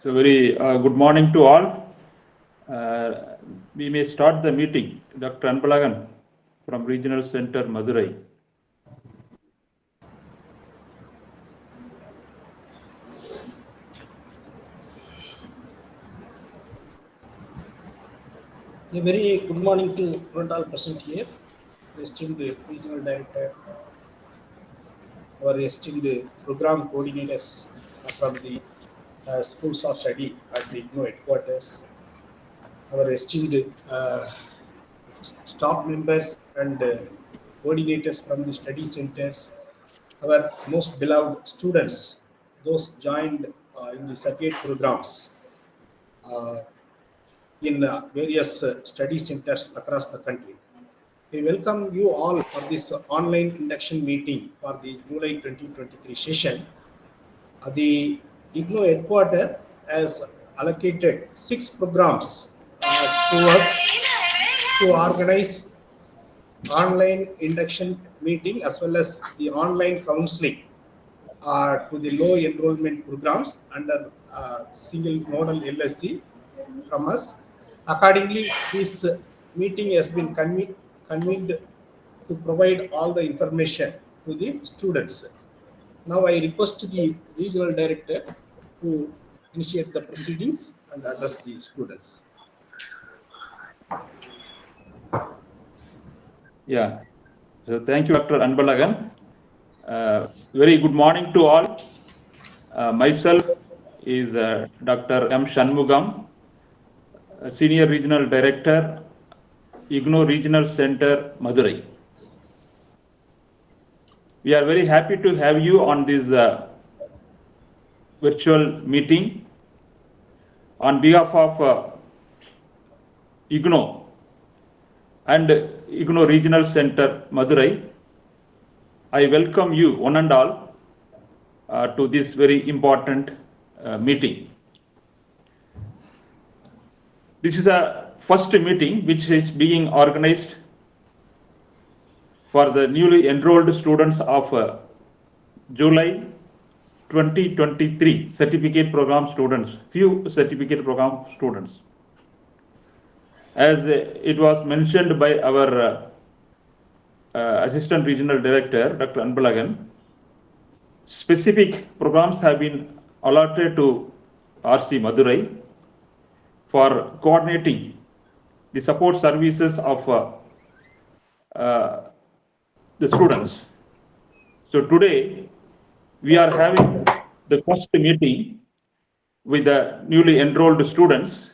So very good morning to all. We may start the meeting. Dr. Anbalagan from Regional Center, Madurai. A very good morning to all present here, esteemed regional director, our esteemed program coordinators from the schools of study at the IGNO headquarters, our esteemed staff members and coordinators from the study centers, our most beloved students, those joined in the certificate programs uh, in various study centers across the country. We welcome you all for this online induction meeting for the July 2023 session. The IGNO headquarters has allocated 6 programs to us to organize online induction meeting as well as the online counseling to the low enrollment programs under single model LSC from us. Accordingly, this meeting has been convened to provide all the information to the students. Now I request the regional director to initiate the proceedings and address the students. Yeah. So thank you, Dr. Anbalagan. Very good morning to all. Myself is Dr. M. Shanmugam, Senior Regional Director, IGNO Regional Center, Madurai. We are very happy to have you on this virtual meeting. On behalf of IGNO and IGNO Regional Center, Madurai, I welcome you one and all to this very important meeting. This is a first meeting which is being organized for the newly enrolled students of July 2023 certificate program students, few certificate program students. As it was mentioned by our Assistant Regional Director, Dr. Anbalagan, specific programs have been allotted to RC Madurai for coordinating the support services of the students. So today we are having the first meeting with the newly enrolled students,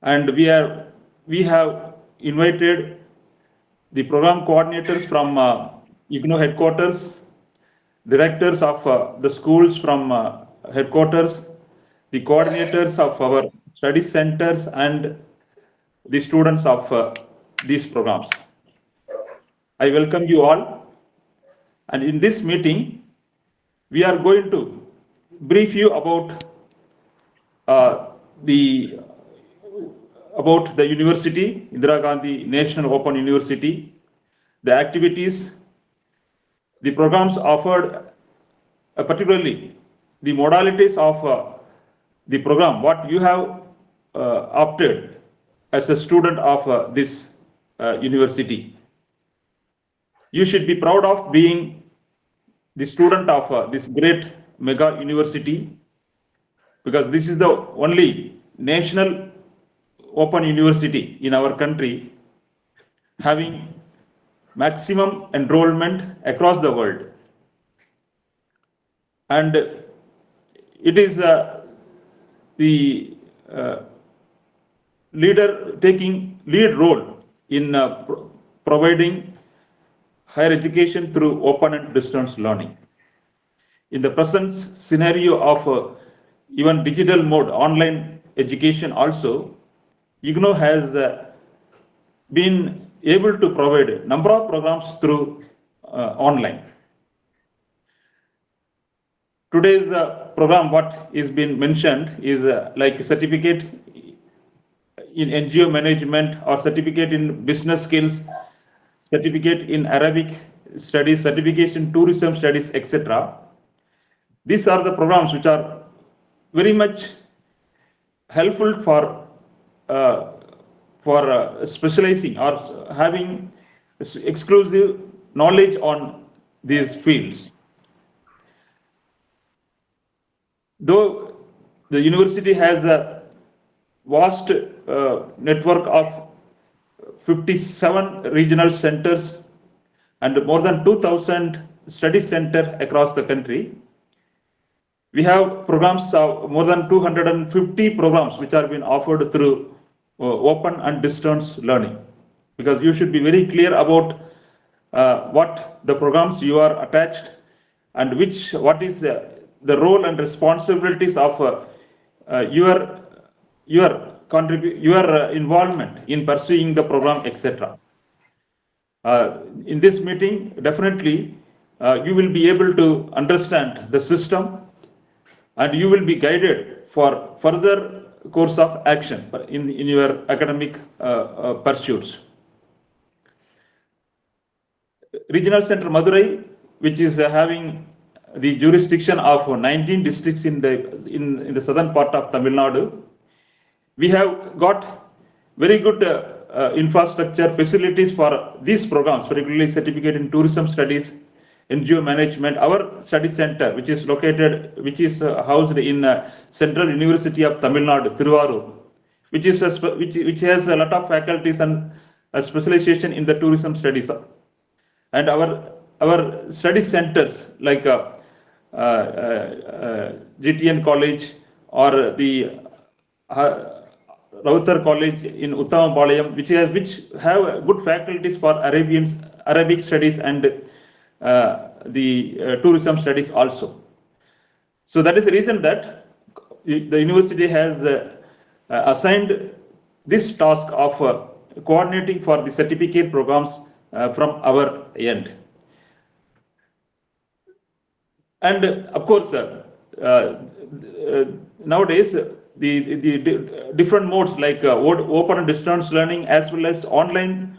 and we have invited the program coordinators from IGNO headquarters, directors of the schools from headquarters, the coordinators of our study centers, and the students of these programs. I welcome you all. And in this meeting, we are going to brief you about the university, Indira Gandhi National Open University, the activities, the programs offered, particularly the modalities of the program, what you have opted as a student of this university. You should be proud of being the student of this great mega university, because this is the only national open university in our country having maximum enrollment across the world. And it is the taking lead role in providing higher education through open and distance learning. In the present scenario of even digital mode online education also, IGNO has been able to provide a number of programs through online. Today's program, what is being mentioned is like certificate in NGO management or certificate in business skills, certificate in Arabic studies, certification tourism studies, etc. These are the programs which are very much helpful for specializing or having exclusive knowledge on these fields. Though the university has a vast network of 57 regional centers and more than 2,000 study centers across the country, we have programs of more than 250 programs which are being offered through open and distance learning. Because you should be very clear about what the programs you are attached and what is the role and responsibilities of your involvement in pursuing the program, etc. In this meeting, definitely you will be able to understand the system and you will be guided for further course of action in your academic pursuits. Regional Center Madurai, which is having the jurisdiction of 19 districts in the southern part of Tamil Nadu, we have got very good infrastructure facilities for these programs, particularly certificate in tourism studies, NGO management. Our study center, which is housed in Central University of Tamil Nadu, Thiruvarur, which has a lot of faculties and specialization in the tourism studies. And our study centers like GTN College or the Rautar College in Uttamapalayam, which have good faculties for Arabic studies and the tourism studies also. So that is the reason that the university has assigned this task of coordinating for the certificate programs from our end. And of course, nowadays, the different modes like open and distance learning as well as online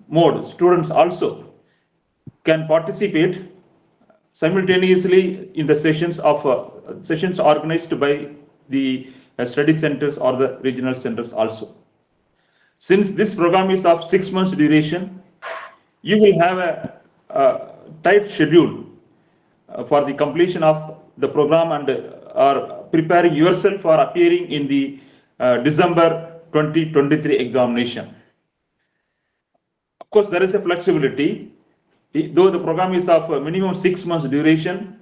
mode, students also can participate simultaneously in the sessions organized by the study centers or the regional centers also. Since this program is of 6 months duration, you will have a tight schedule for the completion of the program and are preparing yourself for appearing in the December 2023 examination. Of course, there is a flexibility. Though the program is of minimum 6 months duration,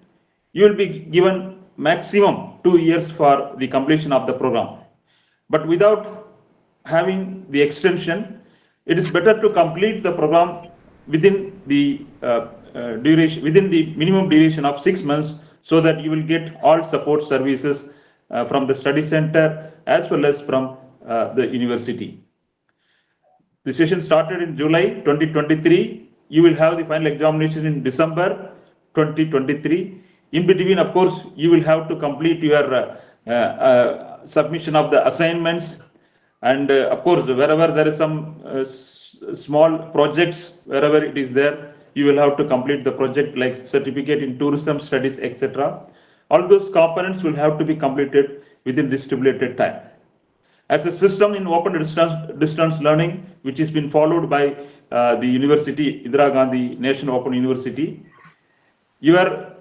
you will be given maximum 2 years for the completion of the program. But without having the extension, it is better to complete the program within the minimum duration of 6 months, so that you will get all support services from the study center as well as from the university. The session started in July 2023. You will have the final examination in December 2023. In between, of course, you will have to complete your submission of the assignments, and of course, wherever there is some small projects, wherever it is there, you will have to complete the project like certificate in tourism studies, etc. All those components will have to be completed within this stipulated time. As a system in open distance learning, which has been followed by the university, Indira Gandhi National Open University, your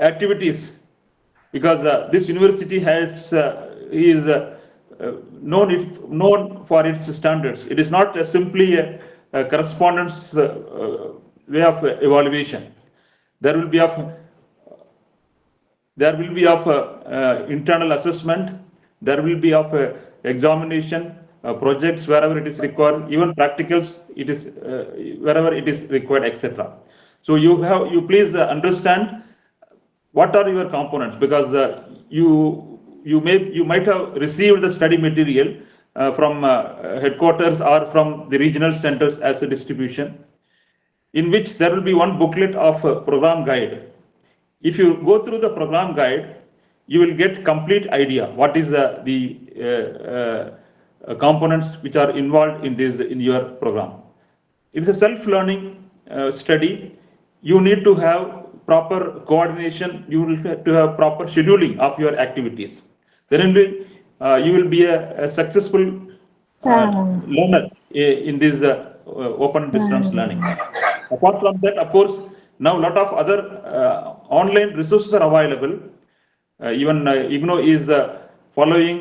activities, because this university is known for its standards. It is not simply a correspondence way of evaluation. There will be of internal assessment, there will be of examination, projects wherever it is required, even practicals it is wherever it is required, etc. So you please understand what are your components, because you might have received the study material from headquarters or from the regional centers as a distribution, in which there will be one booklet of program guide. If you go through the program guide, you will get complete idea what is the components which are involved in your program. It is a self-learning study. You need to have proper coordination, you will have to have proper scheduling of your activities. Then only you will be a successful learner in this open distance learning. Apart from that, of course, now a lot of other online resources are available. Even IGNO is following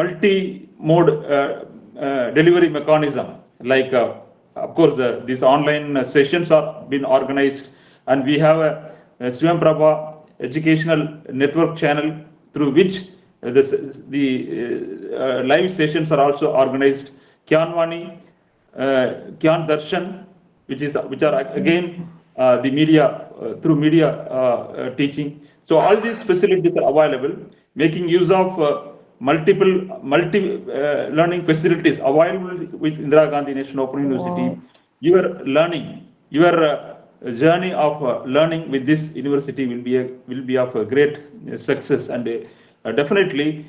multi-mode delivery mechanism. Like, of course, these online sessions are being organized, and we have a Swam Prabha educational network channel through which the live sessions are also organized. Kyanvani, Kyan Darshan, which are again the media through media teaching. So all these facilities are available, making use of multi learning facilities available with Indira Gandhi National Open University. Your learning, your journey of learning with this university will be of a great success, and definitely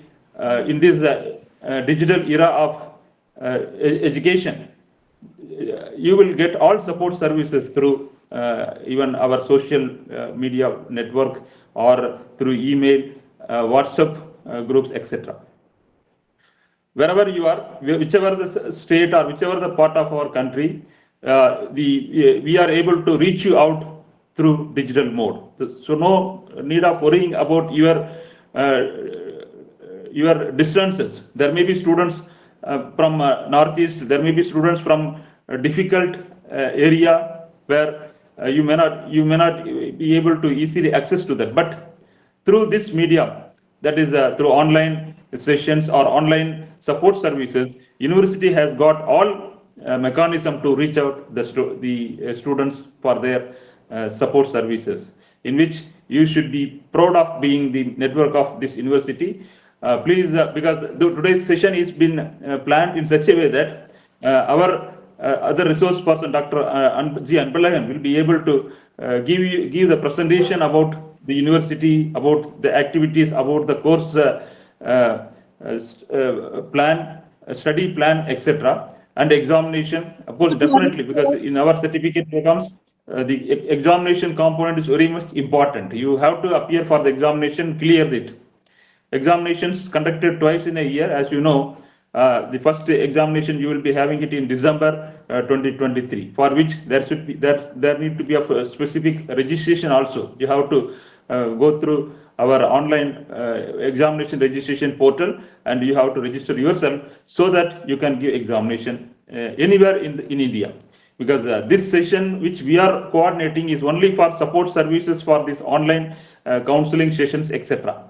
in this digital era of education, you will get all support services through even our social media network or through email, WhatsApp groups, etc. Wherever you are, whichever the state or whichever the part of our country, we are able to reach you out through digital mode. So no need of worrying about your distances. There may be students from northeast. There may be students from a difficult area where you may not be able to easily access to that. But through this medium, that is through online sessions or online support services, university has got all mechanism to reach out the students for their support services, in which you should be proud of being the network of this university. Please, because today's session is been planned in such a way that our other resource person, Dr. G. Anbalagan, will be able to give the presentation about the university, about the activities, about the course plan, study plan, etc., and examination. Of course, definitely, because in our certificate programs, the examination component is very much important. You have to appear for the examination, clear it. Examinations conducted twice in a year, as you know. The first examination you will be having it in December 2023, for which there need to be a specific registration also. You have to go through our online examination registration portal, and you have to register yourself so that you can give examination anywhere in India. Because this session which we are coordinating is only for support services for this online counseling sessions, etc.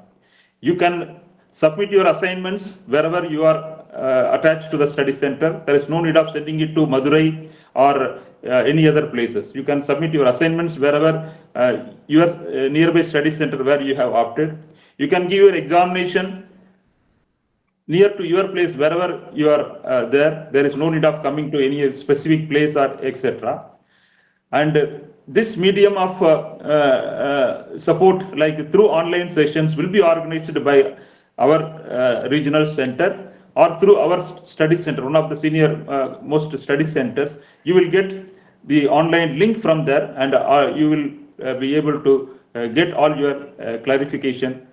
You can submit your assignments wherever you are attached to the study center. There is no need of sending it to Madurai or any other places. You can submit your assignments wherever your nearby study center where you have opted. You can give your examination near to your place wherever you are there. There is no need of coming to any specific place or etc. And this medium of support, like through online sessions, will be organized by our regional center or through our study center, one of the senior most study centers. You will get the online link from there, and you will be able to get all your clarification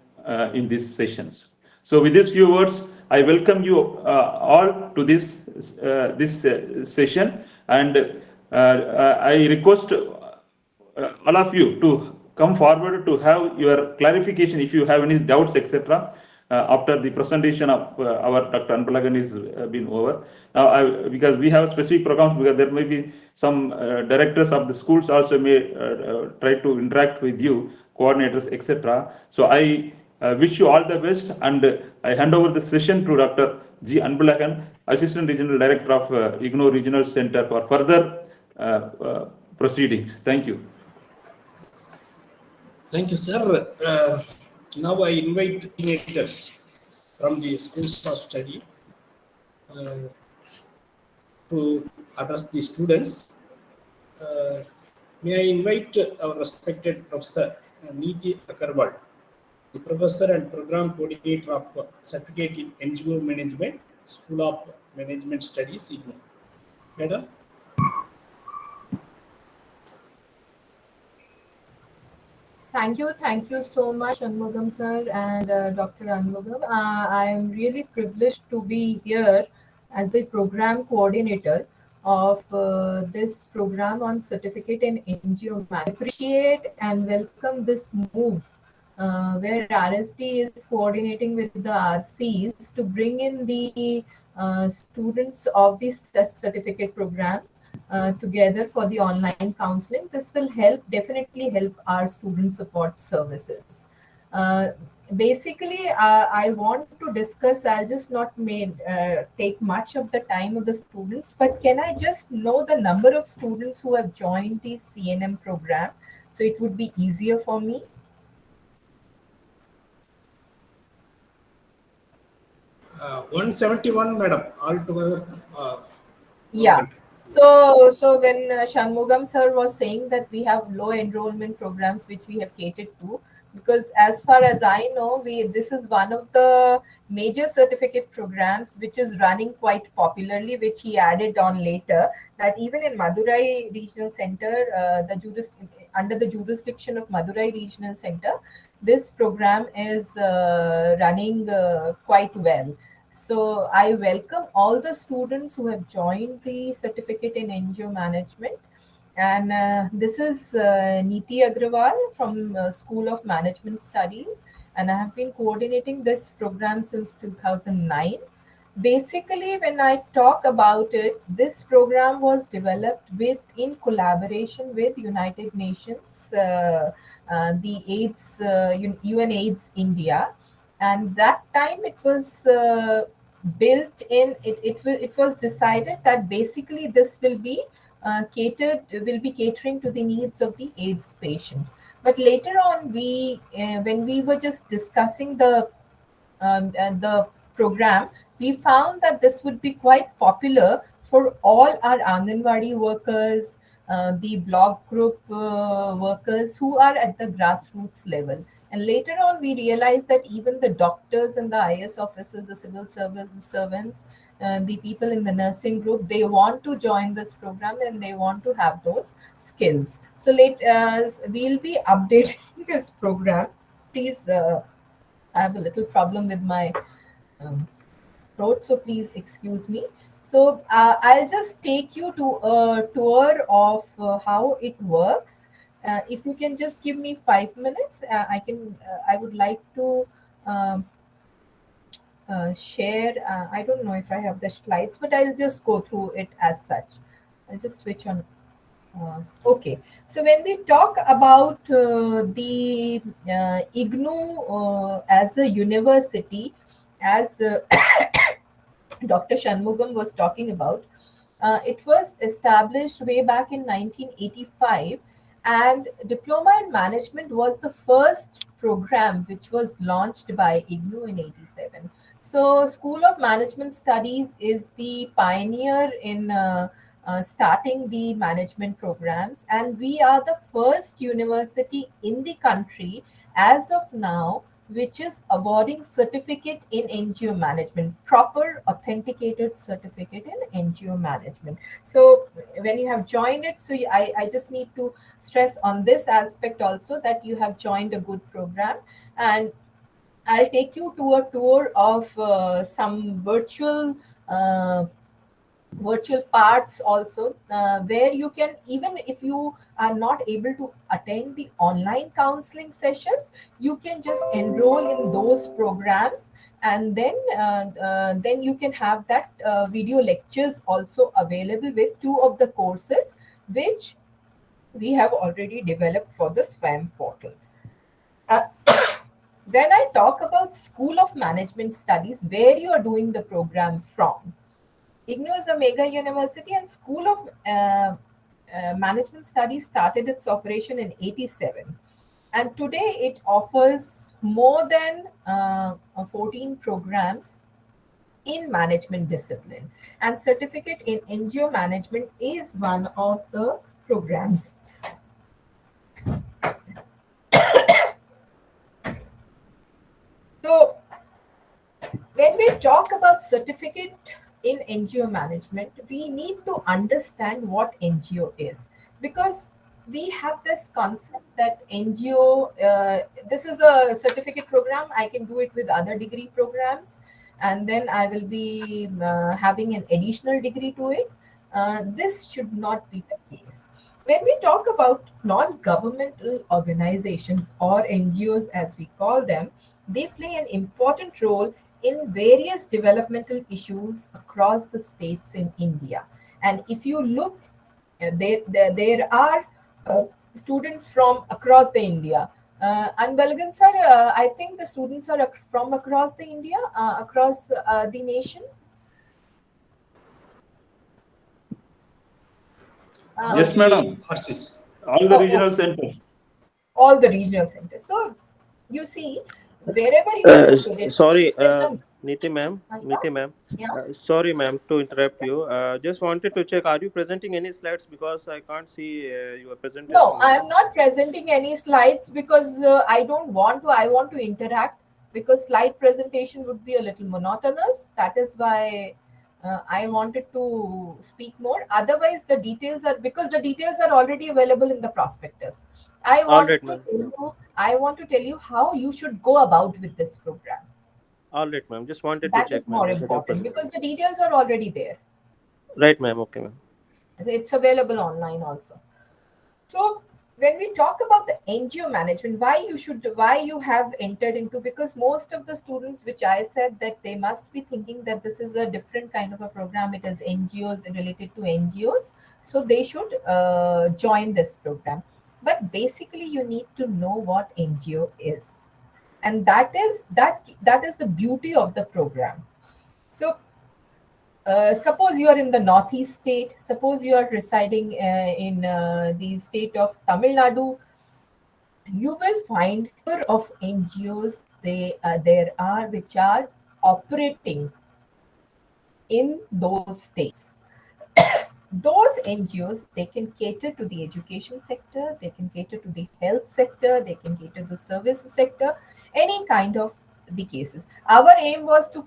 in these sessions. So with these few words, I welcome you all to this session, and I request all of you to come forward to have your clarification if you have any doubts, etc. After the presentation of our Dr. Anbalagan is been over. Now, because we have specific programs, because there may be some directors of the schools also may try to interact with you, coordinators, etc. So I wish you all the best, and I hand over the session to Dr. G. Anbalagan, Assistant Regional Director of IGNO Regional Center, for further proceedings. Thank you. Thank you, sir. Now I invite coordinators from the schools of study to address the students. May I invite our respected Professor Niti Akarwal, the Professor and Program Coordinator of Certificate in NGO Management, School of Management Studies, IGNO. Madam. Thank you so much, Anmugam sir and Dr. Anmugam. I am really privileged to be here as the program coordinator of this program on certificate in NGO management. Appreciate and welcome this move where RST is coordinating with the RCs to bring in the students of the certificate program together for the online counseling. This will definitely help our student support services. Uh, Basically, I want to discuss, I'll just not take much of the time of the students, but can I just know the number of students who have joined the CNM program? So it would be easier for me. 171, madam, altogether. Yeah. Country. So when Shanmugam sir was saying that we have low enrollment programs which we have catered to, because as far as I know, we this is one of the major certificate programs which is running quite popularly, which he added on later. That even in Madurai Regional Center, under the jurisdiction of Madurai Regional Center, this program is running quite well. So I welcome all the students who have joined the certificate in NGO management. And this is Neeti Agrawal from School of Management Studies. And I have been coordinating this program since 2009. Basically, when I talk about it, this program was developed in collaboration with United Nations, the AIDS, UN AIDS India, and that time it was built in. It was decided that basically this will be catering to the needs of the AIDS patient. But later on, when we were just discussing the program, we found that this would be quite popular for all our Anganwadi workers, the block group workers who are at the grassroots level. And later on, we realized that even the doctors and the IS officers, the civil servants, the people in the nursing group, they want to join this program and they want to have those skills. So we'll be updating this program. Please. I have a little problem with my um, throat, so please excuse me. So I'll just take you to a tour of how it works. If you can just give me 5 minutes, I can. I would like to um, share. I don't know if I have the slides, but I'll just go through it as such. I'll just switch on. Okay, so when we talk about the IGNU as a university, as Dr. Shanmugam was talking about, it was established way back in 1985, and Diploma in Management was the first program which was launched by IGNU in 87. So, School of Management Studies is the pioneer in starting the management programs, and we are the first university in the country as of now which is awarding certificate in NGO management, proper authenticated certificate in NGO management. So when you have joined it, I just need to stress on this aspect also, that you have joined a good program. And I'll take you to a tour of some virtual parts also, where you can, even if you are not able to attend the online counseling sessions, you can just enroll in those programs, and then you can have that video lectures also available with two of the courses which we have already developed for the SWAM portal. uh, when I talk about School of Management Studies, where you are doing the program from, IGNU is a mega university, and School of Management Studies started its operation in 87. And today it offers more than 14 programs in management discipline. And certificate in NGO management is one of the programs. So when we talk about certificate in NGO management, we need to understand what NGO is, because we have this concept that NGO, this is a certificate program. I can do it with other degree programs, and then I will be having an additional degree to it. This should not be the case. When we talk about non governmental organizations or NGOs, as we call them, they play an important role in various developmental issues across the states in India. And if you look, there are uh, students from across the India. And Balgan sir, I think the students are from across the India, across the nation. All Yes, the madam. horses. All the Oh, regional okay. centers. All the regional centers. So you see, wherever you are located, Sorry, there's a Niti ma'am. yeah. Sorry, ma'am, to interrupt you. Just wanted to check, are you presenting any slides because I can't see your No, presentation I window? am not presenting any slides because I don't want to. I want to interact because slide presentation would be a little monotonous. That is why I wanted to speak more. Otherwise, the details are because the details are already available in the prospectus. I All want right, to ma'am. tell you. I want to tell you how you should go about with this program. All right, ma'am. Just wanted to That is check, ma'am. more Is it a important present? because the details are already there. Right, ma'am. Okay, ma'am. It's available online also. So when we talk about the NGO management, why you have entered into, because most of the students, which I said that they must be thinking that this is a different kind of a program. It is NGOs related to NGOs, so they should join this program. But basically, you need to know what NGO is, and that is the beauty of the program. So suppose you are in the northeast state, suppose you are residing in the state of Tamil Nadu, you will find of NGOs there are which are operating in those states. Those NGOs, they can cater to the education sector, they can cater to the health sector, they can cater to the services sector, any kind of the cases. Our aim was to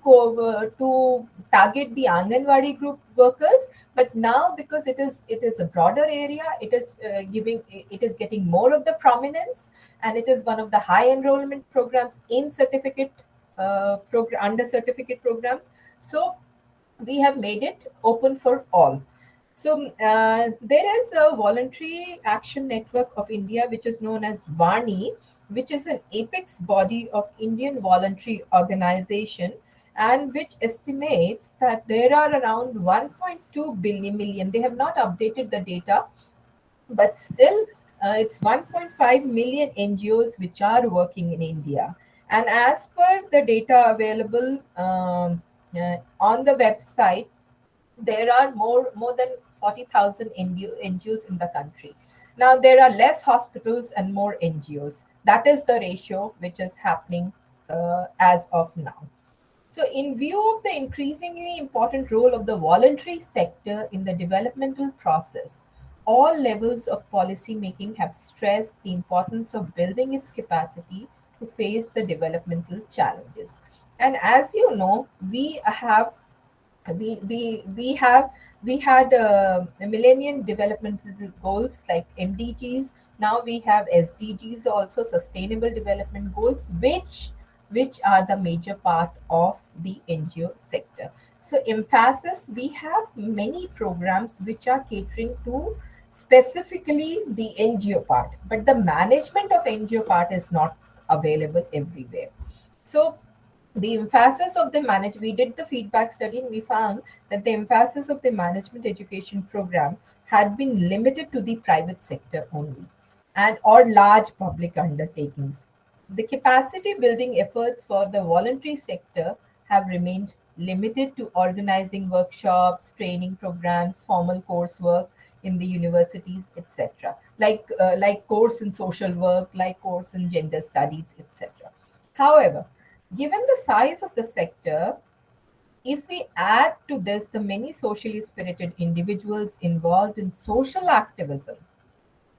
target the Anganwadi group workers, but now because it is a broader area, it is getting more of the prominence, and it is one of the high enrollment programs in certificate under certificate programs. So we have made it open for all. So there is a voluntary action network of India, which is known as Vani, which is an apex body of Indian voluntary organization, and which estimates that there are around 1.2 billion million. They have not updated the data, but still it's 1.5 million NGOs which are working in India. And as per the data available on the website, there are more than 40,000 NGOs in the country. Now there are less hospitals and more NGOs. That is the ratio which is happening as of now. So, in view of the increasingly important role of the voluntary sector in the developmental process, all levels of policy making have stressed the importance of building its capacity to face the developmental challenges. And as you know, we have we had millennium development goals like MDGs. Now we have SDGs, also sustainable development goals, which are the major part of the NGO sector. So emphasis, we have many programs which are catering to specifically the NGO part, but the management of NGO part is not available everywhere. So the emphasis of the manage we did the feedback study, and we found that the emphasis of the management education program had been limited to the private sector only, and or large public undertakings. The capacity building efforts for the voluntary sector have remained limited to organizing workshops, training programs, formal coursework in the universities, etc., like course in social work, like course in gender studies, etc. However, given the size of the sector, if we add to this the many socially spirited individuals involved in social activism,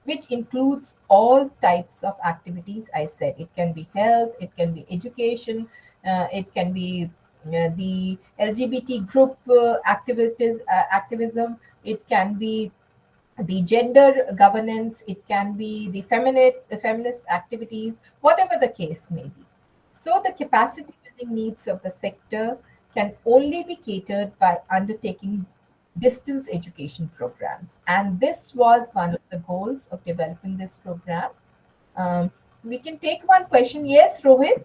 which includes all types of activities, I said it can be health, it can be education, it can be the LGBT group activities, activism, it can be the gender governance, it can be the feminist activities, whatever the case may be. So the capacity building needs of the sector can only be catered by undertaking distance education programs. And this was one of the goals of developing this program. Um, we can take one question. Yes, Rohit,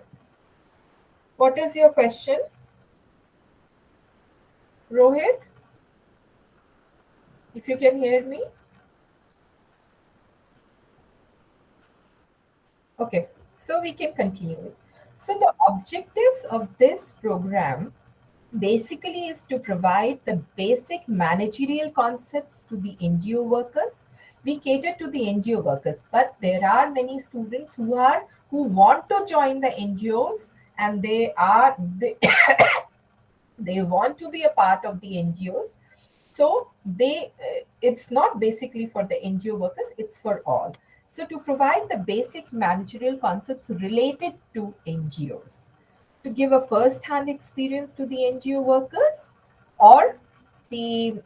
what is your question? Rohit, if you can hear me. Okay, so we can continue. So the objectives of this program basically is to provide the basic managerial concepts to the NGO workers. We cater to the NGO workers, but there are many students who want to join the NGOs, and they want to be a part of the NGOs. So it's not basically for the NGO workers, it's for all. So to provide the basic managerial concepts related to NGOs, to give a first-hand experience to the NGO workers or the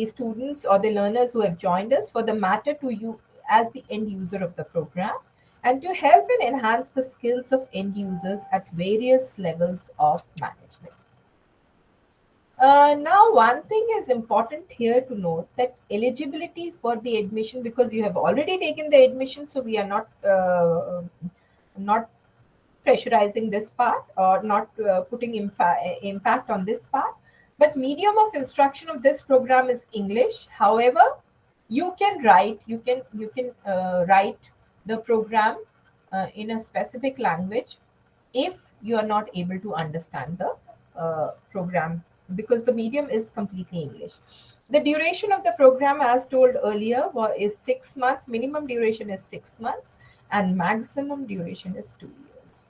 students or the learners who have joined us, for the matter to you as the end user of the program, and to help and enhance the skills of end users at various levels of management. Now, one thing is important here to note, that eligibility for the admission, because you have already taken the admission, so we are not pressurizing this part or not putting impact on this part. But medium of instruction of this program is English. However, you can write the program in a specific language if you are not able to understand the program, because the medium is completely English. The duration of the program, as told earlier, is 6 months. Minimum duration is 6 months, and maximum duration is 2 years.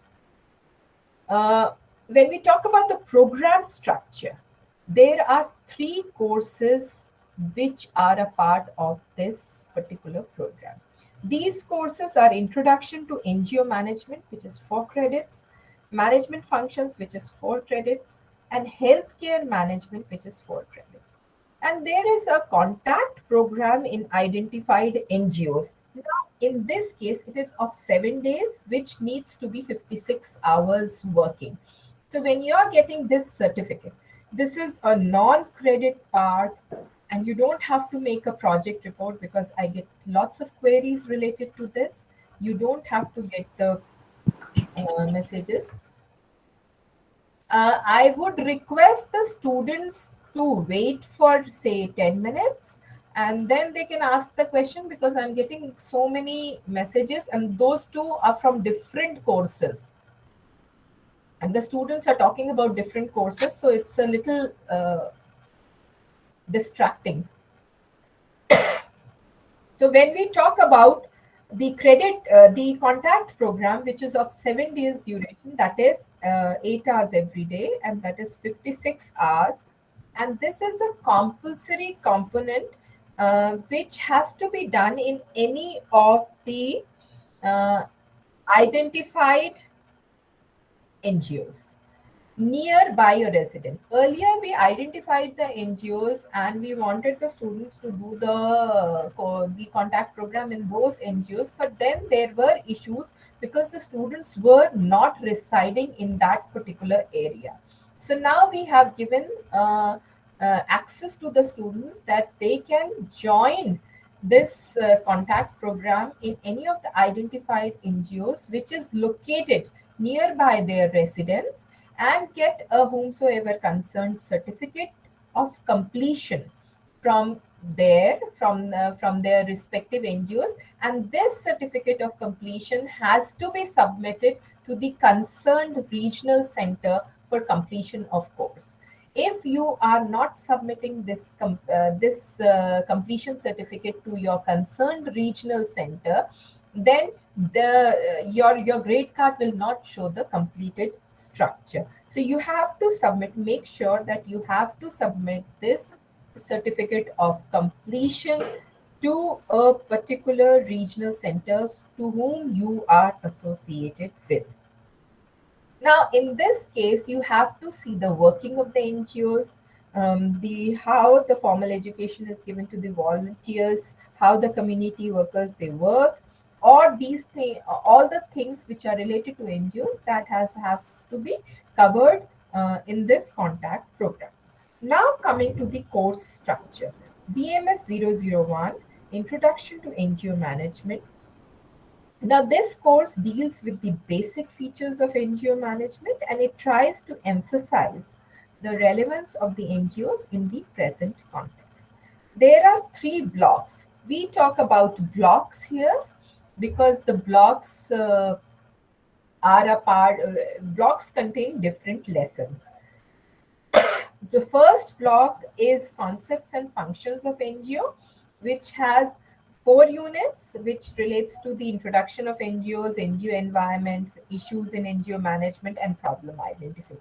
When we talk about the program structure, there are 3 courses which are a part of this particular program. These courses are Introduction to NGO Management, which is 4 credits, Management Functions, which is 4 credits, and Healthcare Management, which is 4 credits. And there is a contact program in identified NGOs. Now, in this case, it is of 7 days, which needs to be 56 hours working. So when you are getting this certificate, this is a non-credit part, and you don't have to make a project report, because I get lots of queries related to this. You don't have to get the messages. I would request the students to wait for, say, 10 minutes, and then they can ask the question, because I'm getting so many messages, and those two are from different courses. And the students are talking about different courses, so it's a little distracting. So when we talk about the contact program, which is of 7 days duration, that is 8 hours every day, and that is 56 hours. And this is a compulsory component which has to be done in any of the uh, identified NGOs nearby a resident. Earlier, we identified the NGOs and we wanted the students to do the contact program in those NGOs, but then there were issues because the students were not residing in that particular area. So now we have given access to the students that they can join this contact program in any of the identified NGOs which is located nearby their residence, and get a whomsoever concerned certificate of completion from from their respective NGOs. And this certificate of completion has to be submitted to the concerned regional center for completion of course. If you are not submitting this completion certificate to your concerned regional center, then your grade card will not show the completed structure. So you have to make sure that you have to submit this certificate of completion to a particular regional centers to whom you are associated with. Now, in this case, you have to see the working of the NGOs, the how the formal education is given to the volunteers, how the community workers they work, or these things, all the things which are related to NGOs that have to be covered in this contact program. Now coming to the course structure, BMS 001, Introduction to NGO Management. Now, this course deals with the basic features of NGO management, and it tries to emphasize the relevance of the NGOs in the present context. There are 3 blocks. We talk about blocks here because the blocks are a part, blocks contain different lessons. The first block is concepts and functions of NGO, which has 4 units, which relates to the introduction of NGOs, NGO environment, issues in NGO management, and problem identification.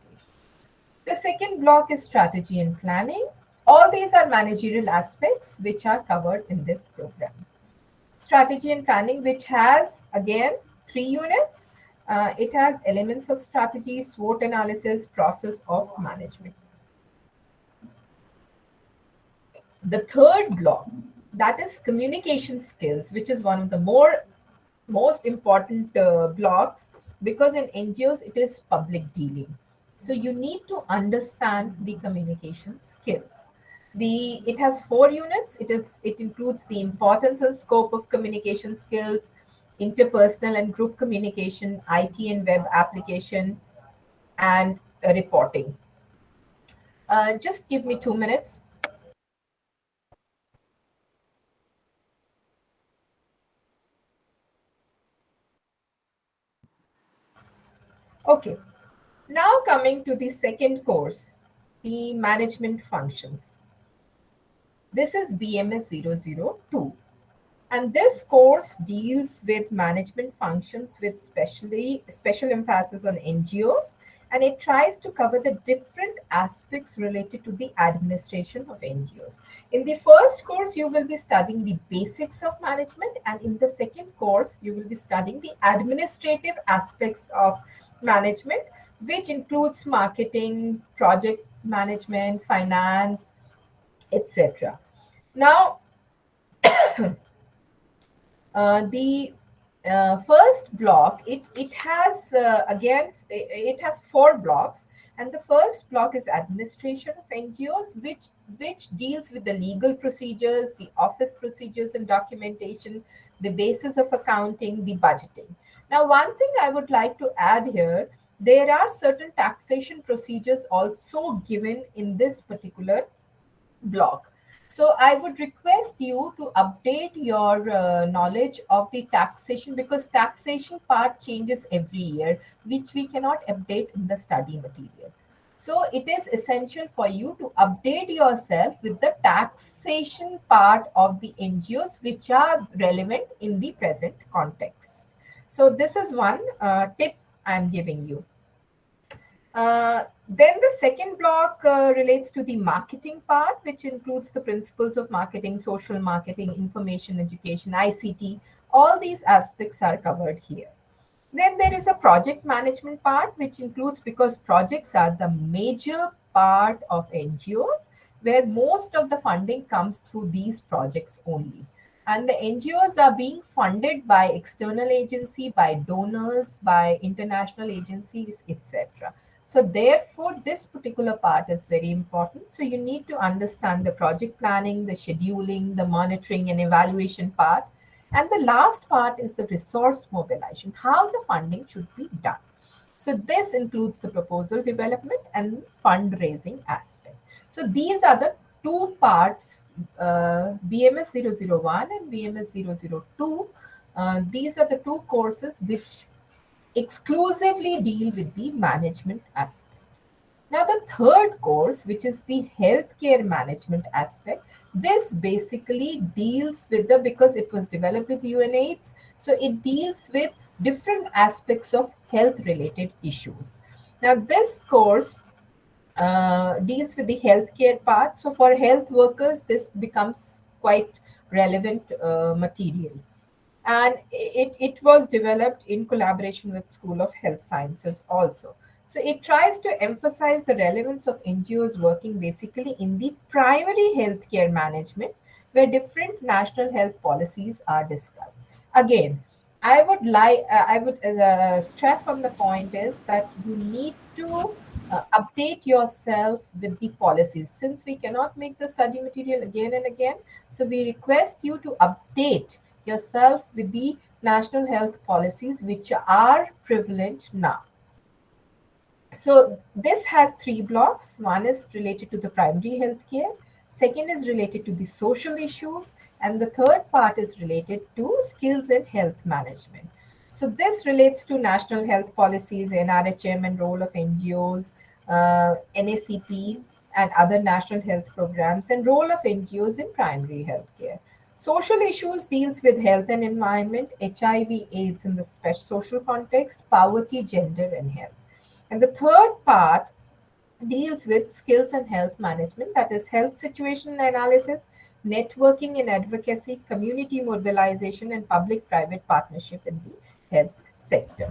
The second block is strategy and planning. All these are managerial aspects which are covered in this program. Strategy and planning, which has again 3 units. It has elements of strategy, SWOT analysis, process of management. The third block, that is communication skills, which is one of the most important blocks, because in NGOs it is public dealing. So you need to understand the communication skills. It has 4 units. It includes the importance and scope of communication skills, interpersonal and group communication, IT and web application, and reporting. Just give me 2 minutes. Okay, now coming to the second course, the management functions. This is BMS 002. And this course deals with management functions with special emphasis on NGOs, and it tries to cover the different aspects related to the administration of NGOs. In the first course, you will be studying the basics of management, and in the second course, you will be studying the administrative aspects of management, which includes marketing, project management, finance, etc. Now, the first block, it has again it has 4 blocks, and the first block is administration of NGOs, which deals with the legal procedures, the office procedures and documentation, the basis of accounting, the budgeting. Now, one thing I would like to add here, there are certain taxation procedures also given in this particular block. So I would request you to update your knowledge of the taxation, because taxation part changes every year, which we cannot update in the study material. So it is essential for you to update yourself with the taxation part of the NGOs which are relevant in the present context. So this is one tip I'm giving you. Then the second block relates to the marketing part, which includes the principles of marketing, social marketing, information education, ICT. All these aspects are covered here. Then there is a project management part, which includes, because projects are the major part of NGOs, where most of the funding comes through these projects only. And the NGOs are being funded by external agency, by donors, by international agencies, etc. So therefore, this particular part is very important. So you need to understand the project planning, the scheduling, the monitoring and evaluation part. And the last part is the resource mobilization, how the funding should be done. So this includes the proposal development and fundraising aspect. So these are the 2 parts, BMS 001 and BMS 002. These are the 2 courses which exclusively deal with the management aspect. Now, the third course, which is the healthcare management aspect, this basically deals with because it was developed with UNAIDS, so it deals with different aspects of health related issues. Now, this course deals with the healthcare part. So for health workers, this becomes quite relevant material. And it was developed in collaboration with School of Health Sciences also. So it tries to emphasize the relevance of NGOs working basically in the primary healthcare management, where different national health policies are discussed. Again, I would stress on the point is that you need to update yourself with the policies. Since we cannot make the study material again and again, so we request you to update yourself with the national health policies which are prevalent now. So this has three blocks. One is related to the primary health care, second is related to the social issues, and the third part is related to skills and health management. So this relates to national health policies, NRHM and role of NGOs, NACP and other national health programs, and role of NGOs in primary health care. Social issues deals with health and environment, HIV, AIDS in the social context, poverty, gender, and health. And the third part deals with skills and health management, that is, health situation analysis, networking and advocacy, community mobilization, and public private partnership in the health sector.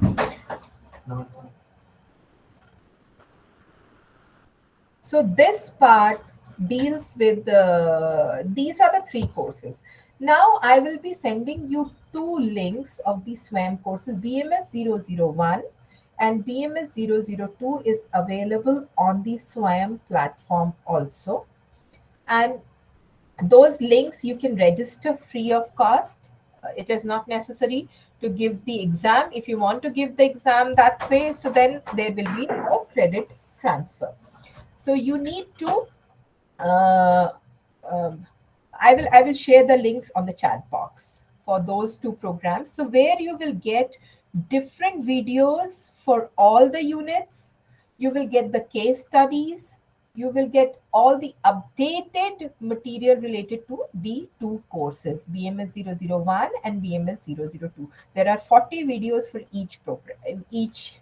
So this part deals with these are the three courses. Now I will be sending you two links of the SWAM courses. BMS 001 and BMS 002 is available on the SWAM platform also. And those links you can register free of cost. It is not necessary to give the exam. If you want to give the exam that way, so then there will be no credit transfer. So you need to uh, um, I will share the links on the chat box for those two programs. So where you will get different videos for all the units, you will get the case studies, you will get all the updated material related to the two courses, BMS 001 and BMS 002. There are 40 videos for each program, each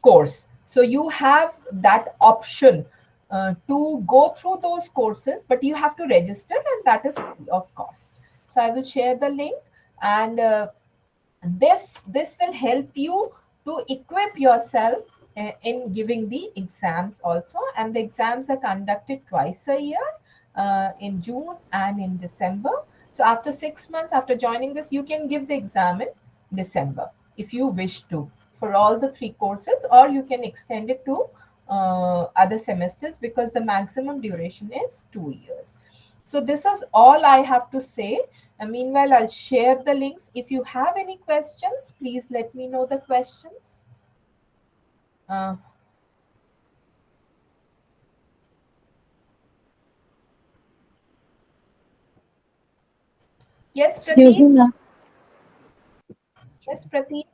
course. So you have that option to go through those courses, but you have to register, and that is free of cost. So I will share the link, and this will help you to equip yourself in giving the exams also. And the exams are conducted twice a year, in June and in December. So after 6 months after joining this, you can give the exam in December if you wish to, for all the three courses, or you can extend it to other semesters, because the maximum duration is 2 years. So this is all I have to say. And meanwhile, I'll share the links. If you have any questions, please let me know the questions. Yes, Excuse me, Prateek. ma'am. Yes, Prateek.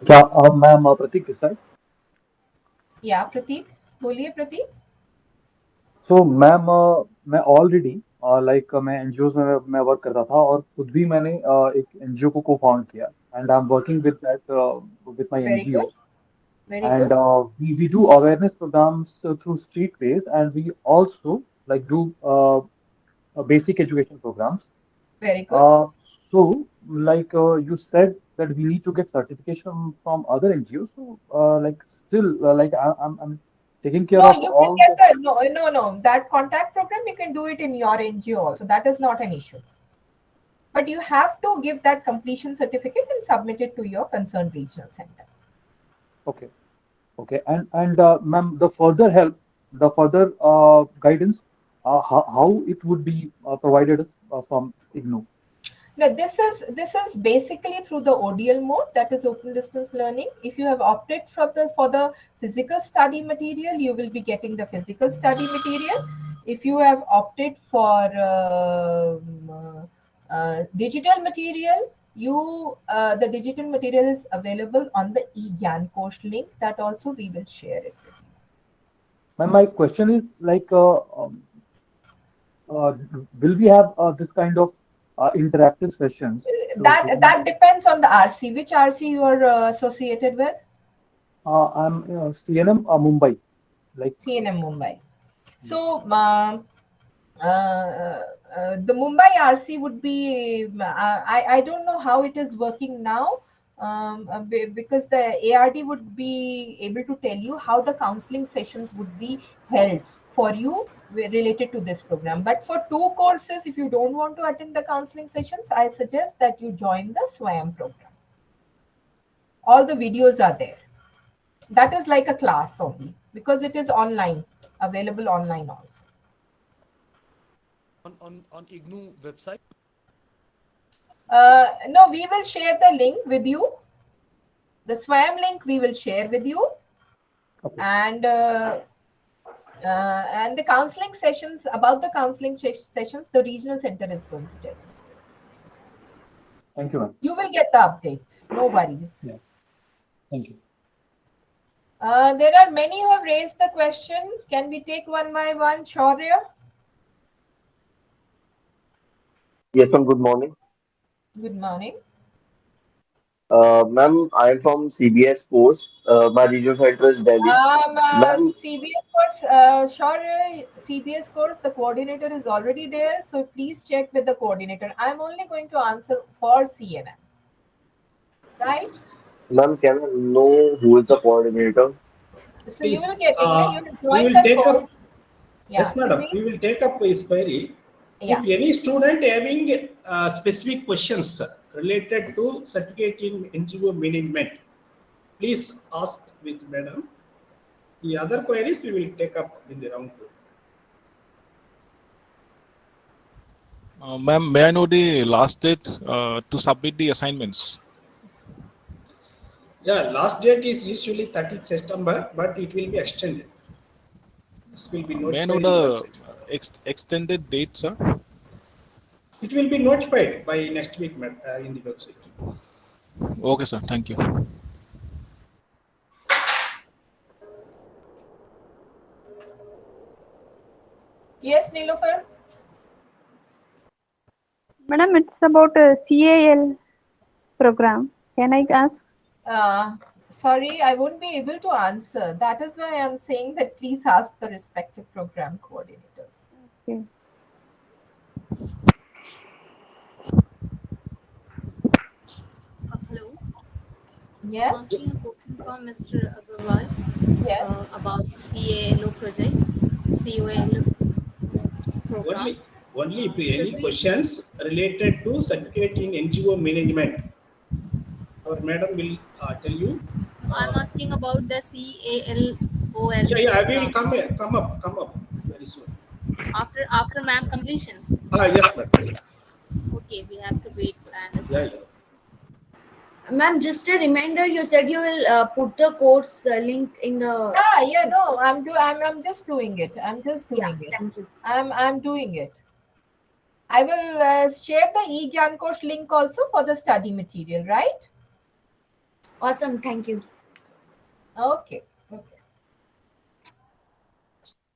क्या ma'am प्रतीक किस side Yeah, Prateek. बोलिए Prateek. So ma'am मैं already like मैं NGO में मैं work करता था और खुद भी मैंने एक एनजीओ को को फाउंड किया and I am working with that with my Very NGO good. Very and good. we do awareness programs through streetways and we also like do basic education programs. Very good. Uh, so, like you said that we need to get certification from other NGOs. So, like still, like I'm taking care No, of you can all get the. the no. That contact program you can do it in your NGO also. That is not an issue. But you have to give that completion certificate and submit it to your concerned regional center. Okay, okay, and ma'am, the further help, the further guidance, how it would be provided from IGNOU. Now, this is basically through the ODL mode, that is open distance learning. If you have opted for the physical study material, you will be getting the physical study material. If you have opted for digital material, the digital material is available on the eGyan Kosh link. That also we will share it with you. Ma'am, my question is like, uh, will we have this kind of interactive sessions through Zoom? That depends on the RC. Which RC you are associated with? I'm CNM Mumbai. Like, CNM Mumbai. yes. So the Mumbai RC would be. I don't know how it is working now. Because the ARD would be able to tell you how the counseling sessions would be held for you related to this program. But for 2 courses, if you don't want to attend the counseling sessions, I suggest that you join the SWAYAM program. All the videos are there. That is like a class only because it is online, available online also. On IGNOU website? No, we will share the link with you. The SWAYAM link we will share with you. Okay. And the counseling sessions, about the counseling sessions, the regional center is going to tell you. Thank you, ma'am. You will get the updates. No worries. Yeah. Thank you. There are many who have raised the question. Can we take one by one? Shaurya? Yes, ma'am. Good morning. Good morning. Ma'am, I am from CBS course. My regional center is Delhi. Ma'am, CBS course, Shaurya, CBS course, the coordinator is already there. So please check with the coordinator. I'm only going to answer for CNM. Right? ma'am, can I know who is the coordinator? So you Please, will get it. You will we join will the take course. up. Yeah. Yes, madam. We will take up his query. Yeah. If any student having specific questions related to certificate in NGO management, please ask with madam. The other queries we will take up in the round 2. Ma'am, may I know the last date to submit the assignments? Yeah, last date is usually 30th September, but it will be extended. This will be May I know notified in the the website. extended date, sir? It will be notified by next week in the website. Okay, sir. Thank you. Yes, Nilofer? Madam, it's about a CAL program. Can I ask? Sorry, I won't be able to answer. That is why I'm saying that please ask the respective program coordinators. Okay. Hello. Yes. I'm asking a question from Mr. Agarwal Yes. about CALO project, COL program. Only if Should any we? questions related to certificate in NGO management, our madam will tell you. I'm asking about the CALOL Yeah, I will program come up very soon. after ma'am completions. Yes, madam. Yes, Okay, we have to wait. I yeah. understand. Ma'am, just a reminder, you said you will put the course link in the. Yeah, no, I'm just doing it. I'm just doing it. Thank you. I'm doing it. I will share the eGyankosh link also for the study material, right? Awesome, thank you. Okay.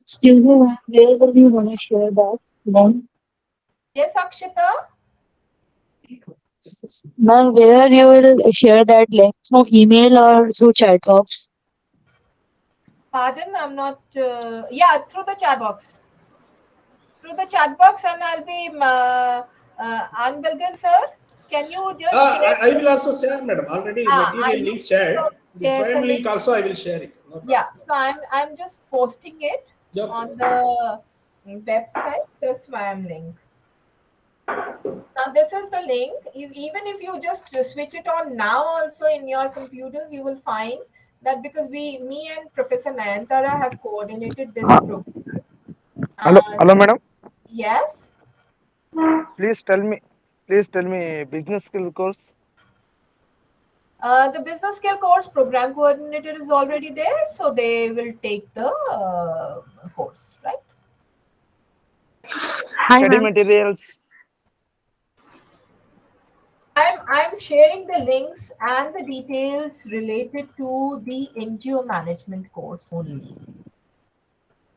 Excuse me, ma'am, where will you want to share that then? Yes, Akshita? Ma'am, where you will share that link through email or through chat box? Pardon, I'm not. Yeah, through the chat box. Through the chat box, and I'll be Anbalgan sir. Can you just share? I will also share, madam. Already material link shared. The share Swayam the link also I will share it. No problem. Yeah, so I'm just posting it Yep. on the website, the Swayam link. Now this is the link. Even if you just switch it on now also in your computers, you will find that because me and Professor Nayantara have coordinated this program. Hello, madam. Yes. Please tell me business skill course. The business skill course program coordinator is already there, so they will take the course, right? Hi, Study ma'am. materials. I'm sharing the links and the details related to the NGO management course only.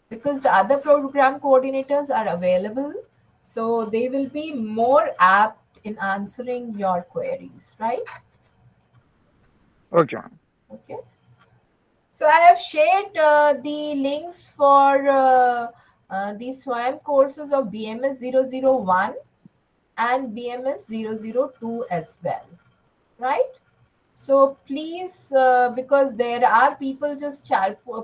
Because the other program coordinators are available, so they will be more apt in answering your queries, right? Okay. Okay. So I have shared the links for the SWAM courses of BMS 001 and BMS 002 as well, right? So please, because there are people just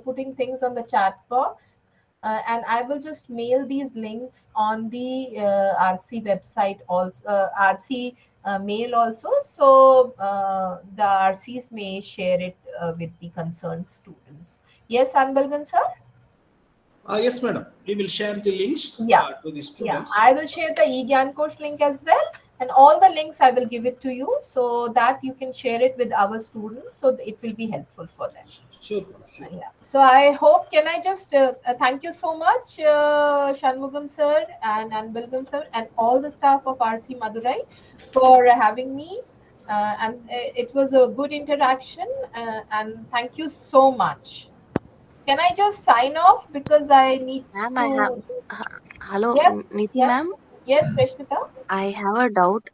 putting things on the chat box, And I will just mail these links on the RC website also, RC mail also. So the RCs may share it with the concerned students. Yes, Anbalgan sir? Yes, madam. We will share the links Yeah. to the Yeah, students. I will share the eGyan course link as well. And all the links I will give it to you so that you can share it with our students so that it will be helpful for them. Sure, sure. Yeah. So I hope, can I just thank you so much, Shanmugam sir and Anbalgam sir and all the staff of RC Madurai for having me. And it was a good interaction and thank you so much. Can I just sign off because I need Ma'am, to... hello, Yes, Niti yes, ma'am. yes, Reshmita. I have a doubt.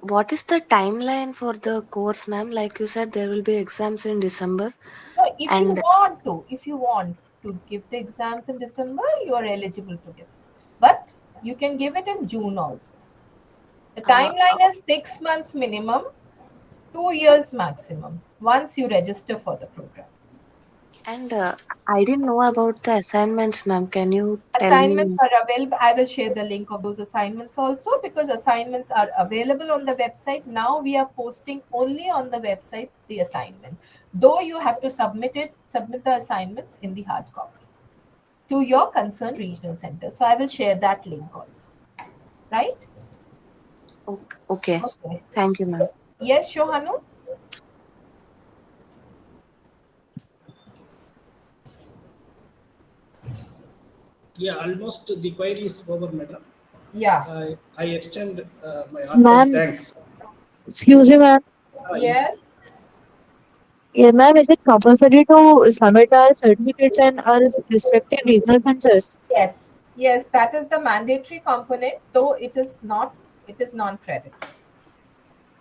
What is the timeline for the course, ma'am? Like you said, there will be exams in December. So if you And want to give the exams in December, you are eligible to give. But you can give it in June also. The timeline is 6 months minimum, 2 years maximum once you register for the program. and I didn't know about the assignments, ma'am. Can you tell Assignments me? are available. I will share the link of those assignments also because assignments are available on the website. Now we are posting only on the website the assignments. Though you have to submit the assignments in the hard copy to your concerned regional center. So I will share that link also. Right? Okay. Okay. Thank you, ma'am. Yes, Shohanu? Yeah, almost the query is over, madam. Yeah. I extend my heartfelt Ma'am, thanks. excuse me, ma'am. Yes. Yeah, ma'am, is it compulsory to submit our certificates and our respective regional centers? Yes. Yes, that is the mandatory component, though it is non-credit.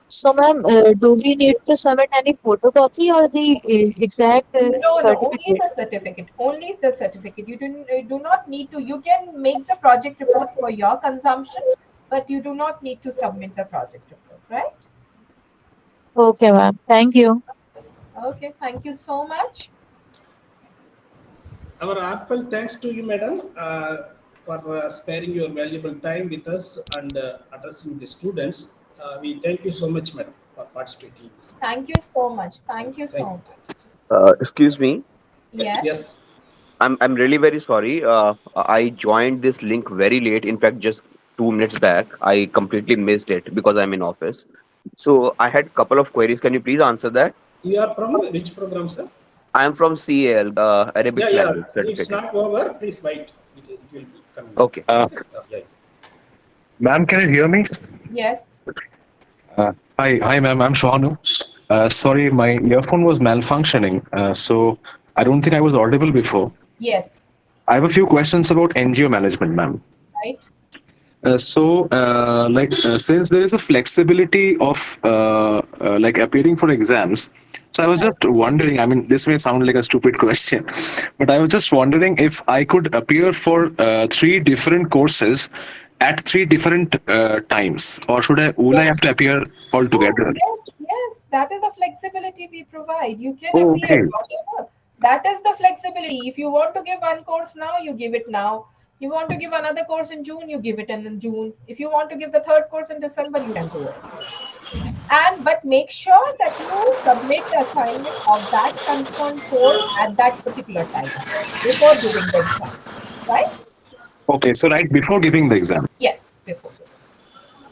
So, ma'am, do we need to submit any photocopy or the exact No, only certificate? the certificate. Only the certificate. You do not need to. You can make the project report for your consumption, but you do not need to submit the project report, right? Okay, ma'am. Thank you. Okay, thank you so much. Our heartfelt thanks to you, madam, for sparing your valuable time with us and addressing the students. We thank you so much, madam, for participating in this. Thank you so much. Thank you Thank so you. much. Excuse me. Yes, Yes. yes. I'm really very sorry. I joined this link very late. In fact, just 2 minutes back. I completely missed it because I'm in office. So I had couple of queries. Can you please answer that? You are from which program, sir? I am from CAL, Arabic Yeah. language It's certificate. not over. Please wait. It will be coming. Okay. Yeah. Ma'am, can you hear me? Yes. Hi, ma'am. I'm Shanu. Sorry, my earphone was malfunctioning, so I don't think I was audible before. Yes. I have a few questions about NGO management, ma'am. Right. Since there is a flexibility of like appearing for exams, so I was just wondering. I mean, this may sound like a stupid question, but I was just wondering if I could appear for 3 different courses at 3 different times, or will I have to appear all together? Yes. That is a flexibility we provide. You can Oh, appear okay. whatever. That is the flexibility. If you want to give one course now, you give it now. You want to give another course in June, you give it in June. If you want to give the third course in December, you can do it. But make sure that you submit the assignment of that concerned course at that particular time before giving the exam. Right? Okay, so right before giving the exam. Yes, before.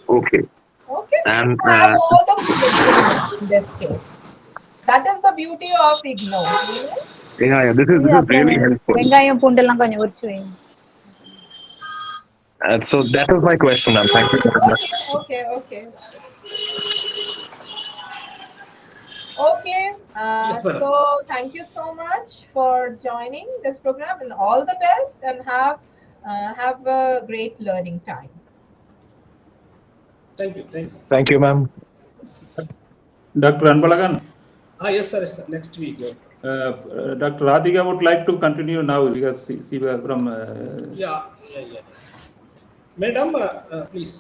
Okay. Okay, so And you have all the flexibility in this case. That is the beauty of IGNO. yeah, this is really helpful. வெங்காயம் பூண்டெல்லாம் கொஞ்சம் உரிச்சு வைங்க. So that was my question, ma'am. Thank you very much. Okay. Yes, madam. So thank you so much for joining this program and all the best and have a great learning time. Thank you. Thank you, ma'am. Dr. Anbalagan. Yes, sir. Next week. Dr. Radhika would like to continue now because she was from. Yeah. Madam, please.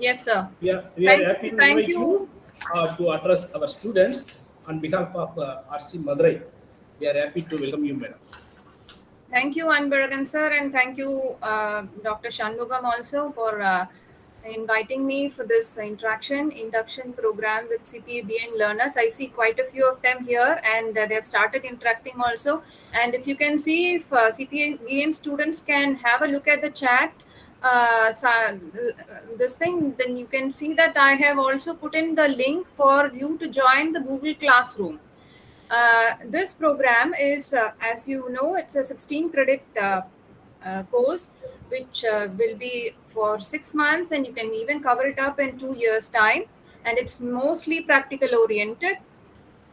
Yes, sir. We are happy to invite you to address our students on behalf of RC Madurai. We are happy to welcome you, madam. Thank you, Anbaragan sir, and thank you, Dr. Shanmugam also for inviting me for this induction program with CPABN learners. I see quite a few of them here, and they have started interacting also. And if you can see, if CPABN students can have a look at the chat, this thing, then you can see that I have also put in the link for you to join the Google Classroom. This program is, as you know, it's a 16 credit course, which will be for 6 months, and you can even cover it up in 2 years' time. And it's mostly practical oriented.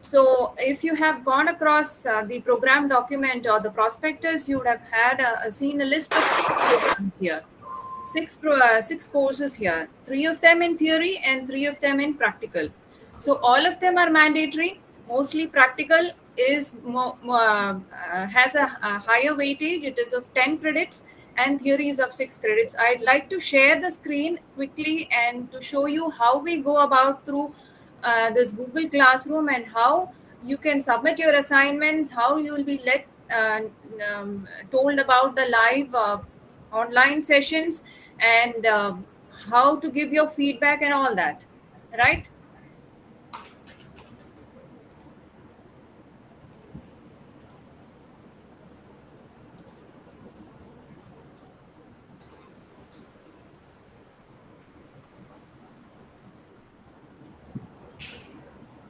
So if you have gone across the program document or the prospectus, you would have had seen a list of 6 programs here. Six courses here, 3 of them in theory and 3 of them in practical. So all of them are mandatory. Mostly practical is has a higher weightage. It is of 10 credits and theory is of 6 credits. I'd like to share the screen quickly and to show you how we go about through this Google Classroom and how you can submit your assignments, how you will be told about the live online sessions, and how to give your feedback and all that, right?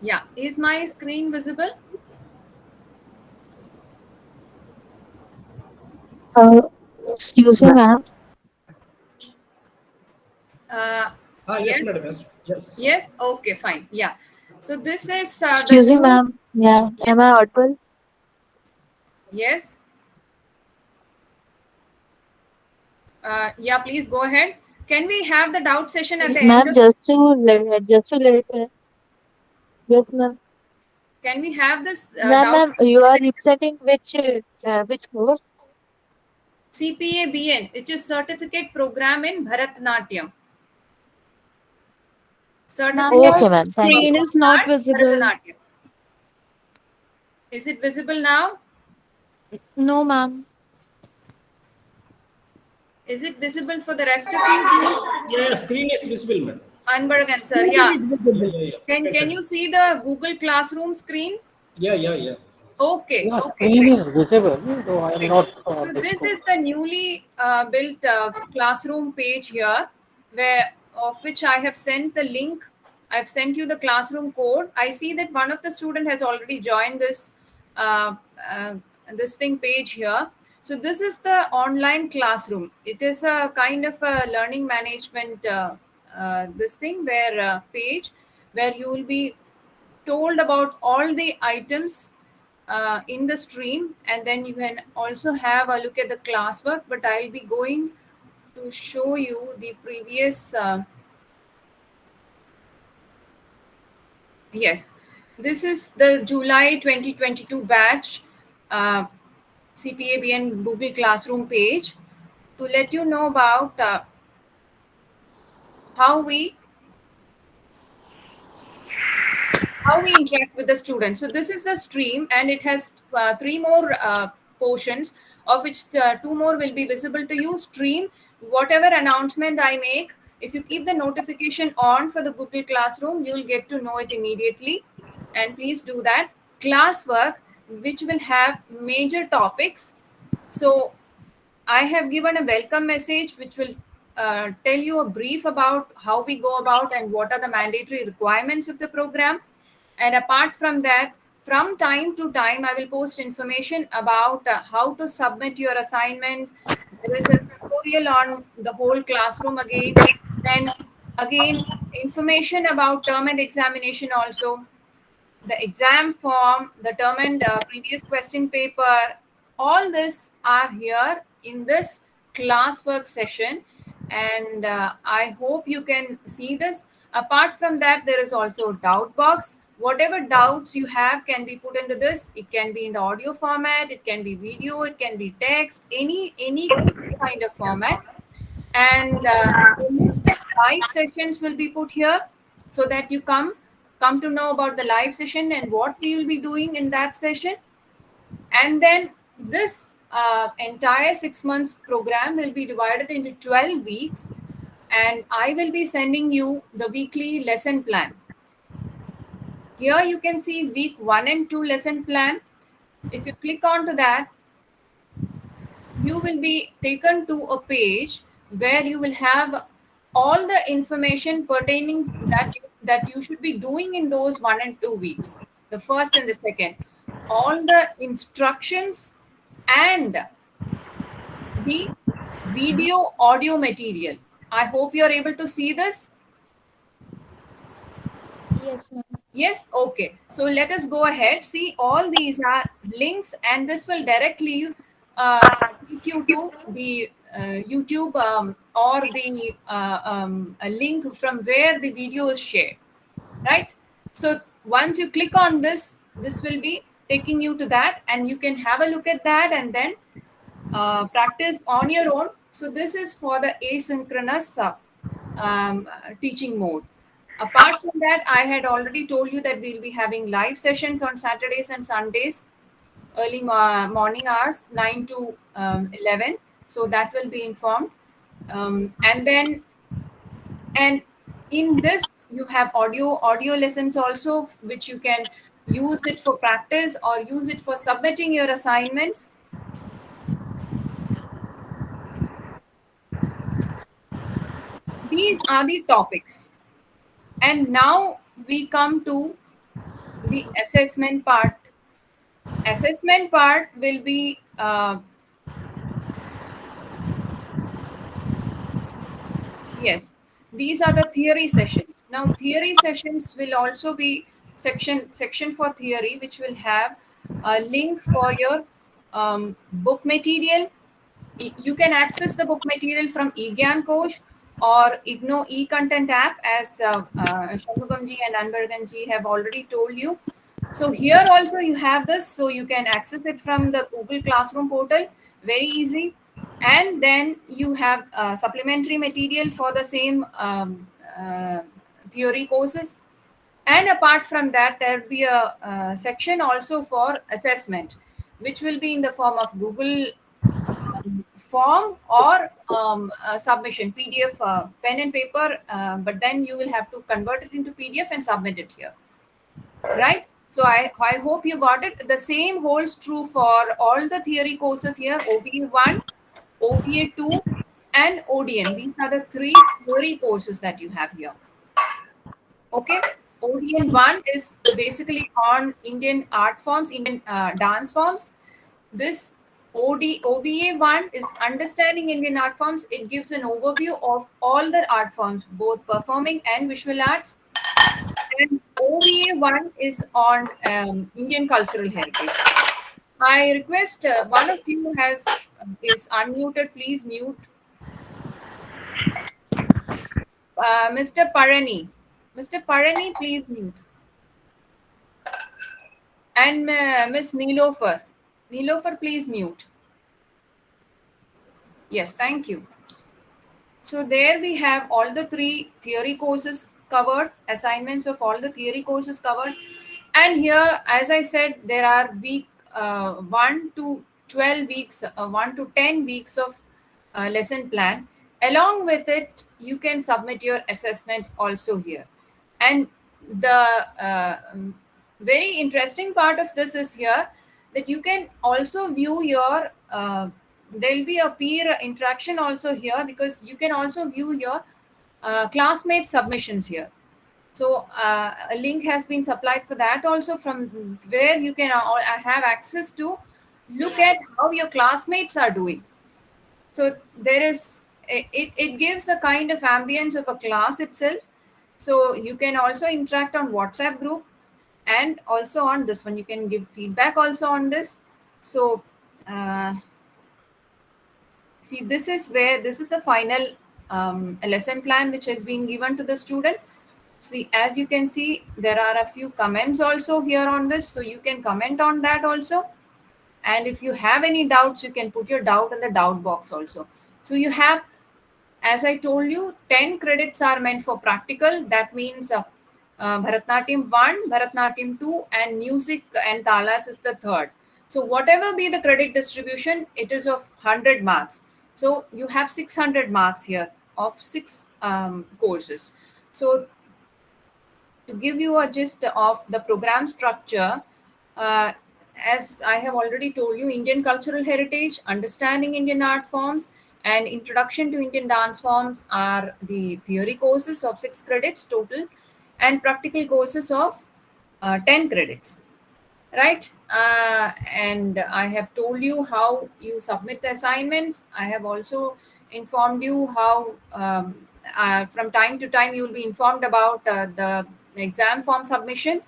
Yeah, is my screen visible? Excuse me, ma'am. Yes, Yes, madam. Yes. Yes. Okay, fine. Yeah. So this is the Excuse me, new. ma'am. Yeah, am I audible? Yes. Yeah, please go ahead. Can we have the doubt session at the end Ma'am, of? just to let yes, ma'am. Can we have this doubt? Ma'am, you are representing which course? CPABN, which is Certificate Program in Bharatanatyam. Ma'am, Certificate your Okay, ma'am. Thank you. screen is not Art visible. Bharatanatyam. Is it visible now? No, ma'am. Is it visible for the rest of you? Yeah, screen is visible, madam. Anbaragan sir, Screen yeah. is visible. Yeah. Can you see the Google Classroom screen? Yeah. Okay, Yeah, okay, screen great. is visible, though I am not So this is the disposed. newly built classroom page here, where of which I have sent the link. I've sent you the classroom code. I see that one of the student has already joined this uh, uh, this thing page here. So this is the online classroom. It is a kind of a learning management this thing where page where you will be told about all the items in the stream, and then you can also have a look at the classwork, but I'll be going to show you the previous yes, this is the July 2022 batch CPABN Google Classroom page to let you know about how we interact with the students. So this is the stream, and it has 3 more portions, of which 2 more will be visible to you. Stream, whatever announcement I make, if you keep the notification on for the Google Classroom, you will get to know it immediately. And please do that. Classwork, which will have major topics. So I have given a welcome message which will tell you a brief about how we go about and what are the mandatory requirements of the program. And apart from that, from time to time, I will post information about how to submit your assignment. There is a tutorial on the whole classroom again. Then again, information about term and examination also, the exam form, the term and previous question paper, all this are here in this classwork session. And I hope you can see this. Apart from that, there is also a doubt box. Whatever doubts you have can be put into this. It can be in the audio format, it can be video, it can be text, any kind of format. And the list of live sessions will be put here so that you come to know about the live session and what we will be doing in that session. And then this entire 6 months program will be divided into 12 weeks, and I will be sending you the weekly lesson plan. Here you can see week 1 and 2 lesson plan. If you click onto that, you will be taken to a page where you will have all the information pertaining that you should be doing in those 1 and 2 weeks, the first and the second, all the instructions and the video audio material. I hope you are able to see this. Yes, ma'am. Yes, okay. So let us go ahead. See, all these are links, and this will directly take you to the YouTube or the a link from where the video is shared, right? So once you click on this, this will be taking you to that, and you can have a look at that and then practice on your own. So this is for the asynchronous teaching mode. Apart from that, I had already told you that we'll be having live sessions on Saturdays and Sundays, early morning hours, 9 to 11. So that will be informed. And in this, you have audio lessons also, which you can use it for practice or use it for submitting your assignments. These are the topics. And now we come to the assessment part. Assessment part will be yes, these are the theory sessions. Now theory sessions will also be section for theory, which will have a link for your book material. You can access the book material from eGyan Coach or IGNO e-content app, as Shanmugamji and Anbarganji have already told you. So here also you have this, so you can access it from the Google Classroom portal, very easy. And then you have supplementary material for the same theory courses. And apart from that, there will be a section also for assessment, which will be in the form of Google form or submission, PDF, pen and paper, but then you will have to convert it into PDF and submit it here, right? So I hope you got it. The same holds true for all the theory courses here, OBA 1, OBA 2, and ODN. These are the 3 theory courses that you have here. Okay, ODN 1 is basically on Indian art forms, Indian dance forms. This OVA 1 is understanding Indian art forms. It gives an overview of all the art forms, both performing and visual arts. And OVA 1 is on Indian cultural heritage. I request one of you is unmuted. Please mute. Mr. Parani. Mr. Parani, please mute. And Miss Neelofer. Neelofer, please mute. Yes, thank you. So there we have all the 3 theory courses covered, assignments of all the theory courses covered. And here, as I said, there are week 1 to 12 weeks, 1 to 10 weeks of lesson plan. Along with it, you can submit your assessment also here. And the very interesting part of this is here that you can also view your there'll be a peer interaction also here, because you can also view your classmate submissions here. So a link has been supplied for that also, from where you can have access to look at how your classmates are doing. So there is it gives a kind of ambience of a class itself. So you can also interact on WhatsApp group, and also on this one you can give feedback also on this. So see, this is the final lesson plan which has been given to the student. See, as you can see, there are a few comments also here on this, so you can comment on that also. And if you have any doubts, you can put your doubt in the doubt box also. So you have, as I told you, 10 credits are meant for practical. That means Bharatnatyam 1, Bharatnatyam 2, and music and talas is the third. So whatever be the credit distribution, it is of 100 marks. So you have 600 marks here of 6 courses. So to give you a gist of the program structure, uh, as I have already told you, Indian cultural heritage, understanding Indian art forms, and introduction to Indian dance forms are the theory courses of 6 credits total, and practical courses of 10 credits. Right? And I have told you how you submit the assignments. I have also informed you how from time to time you will be informed about the exam form submission.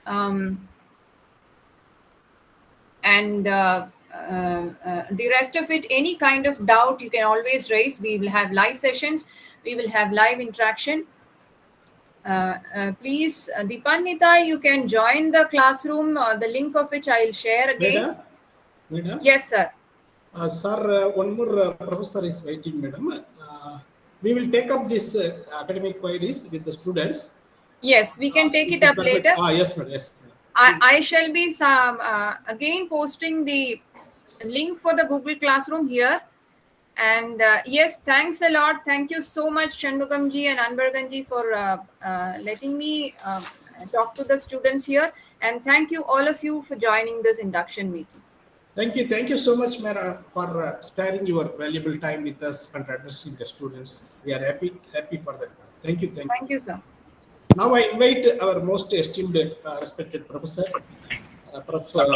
And the rest of it, any kind of doubt you can always raise. We will have live sessions, we will have live interaction. Please, Deepanita, you can join the classroom, the link of which I'll share again. Madam? Yes, sir. Sir, one more professor is waiting, madam. We will take up this academic queries with the students. Yes, we can take it up later. Yes, madam. Yes, madam. I shall be again posting the link for the Google Classroom here. And yes, thanks a lot. Thank you so much, Shanmugamji and Anbarganji, for letting me talk to the students here. And thank you, all of you, for joining this induction meeting. Thank you so much, madam, for sparing your valuable time with us and addressing the students. We are happy for that. Thank you. Thank you, sir. Now I invite our most esteemed, respected professor, Professor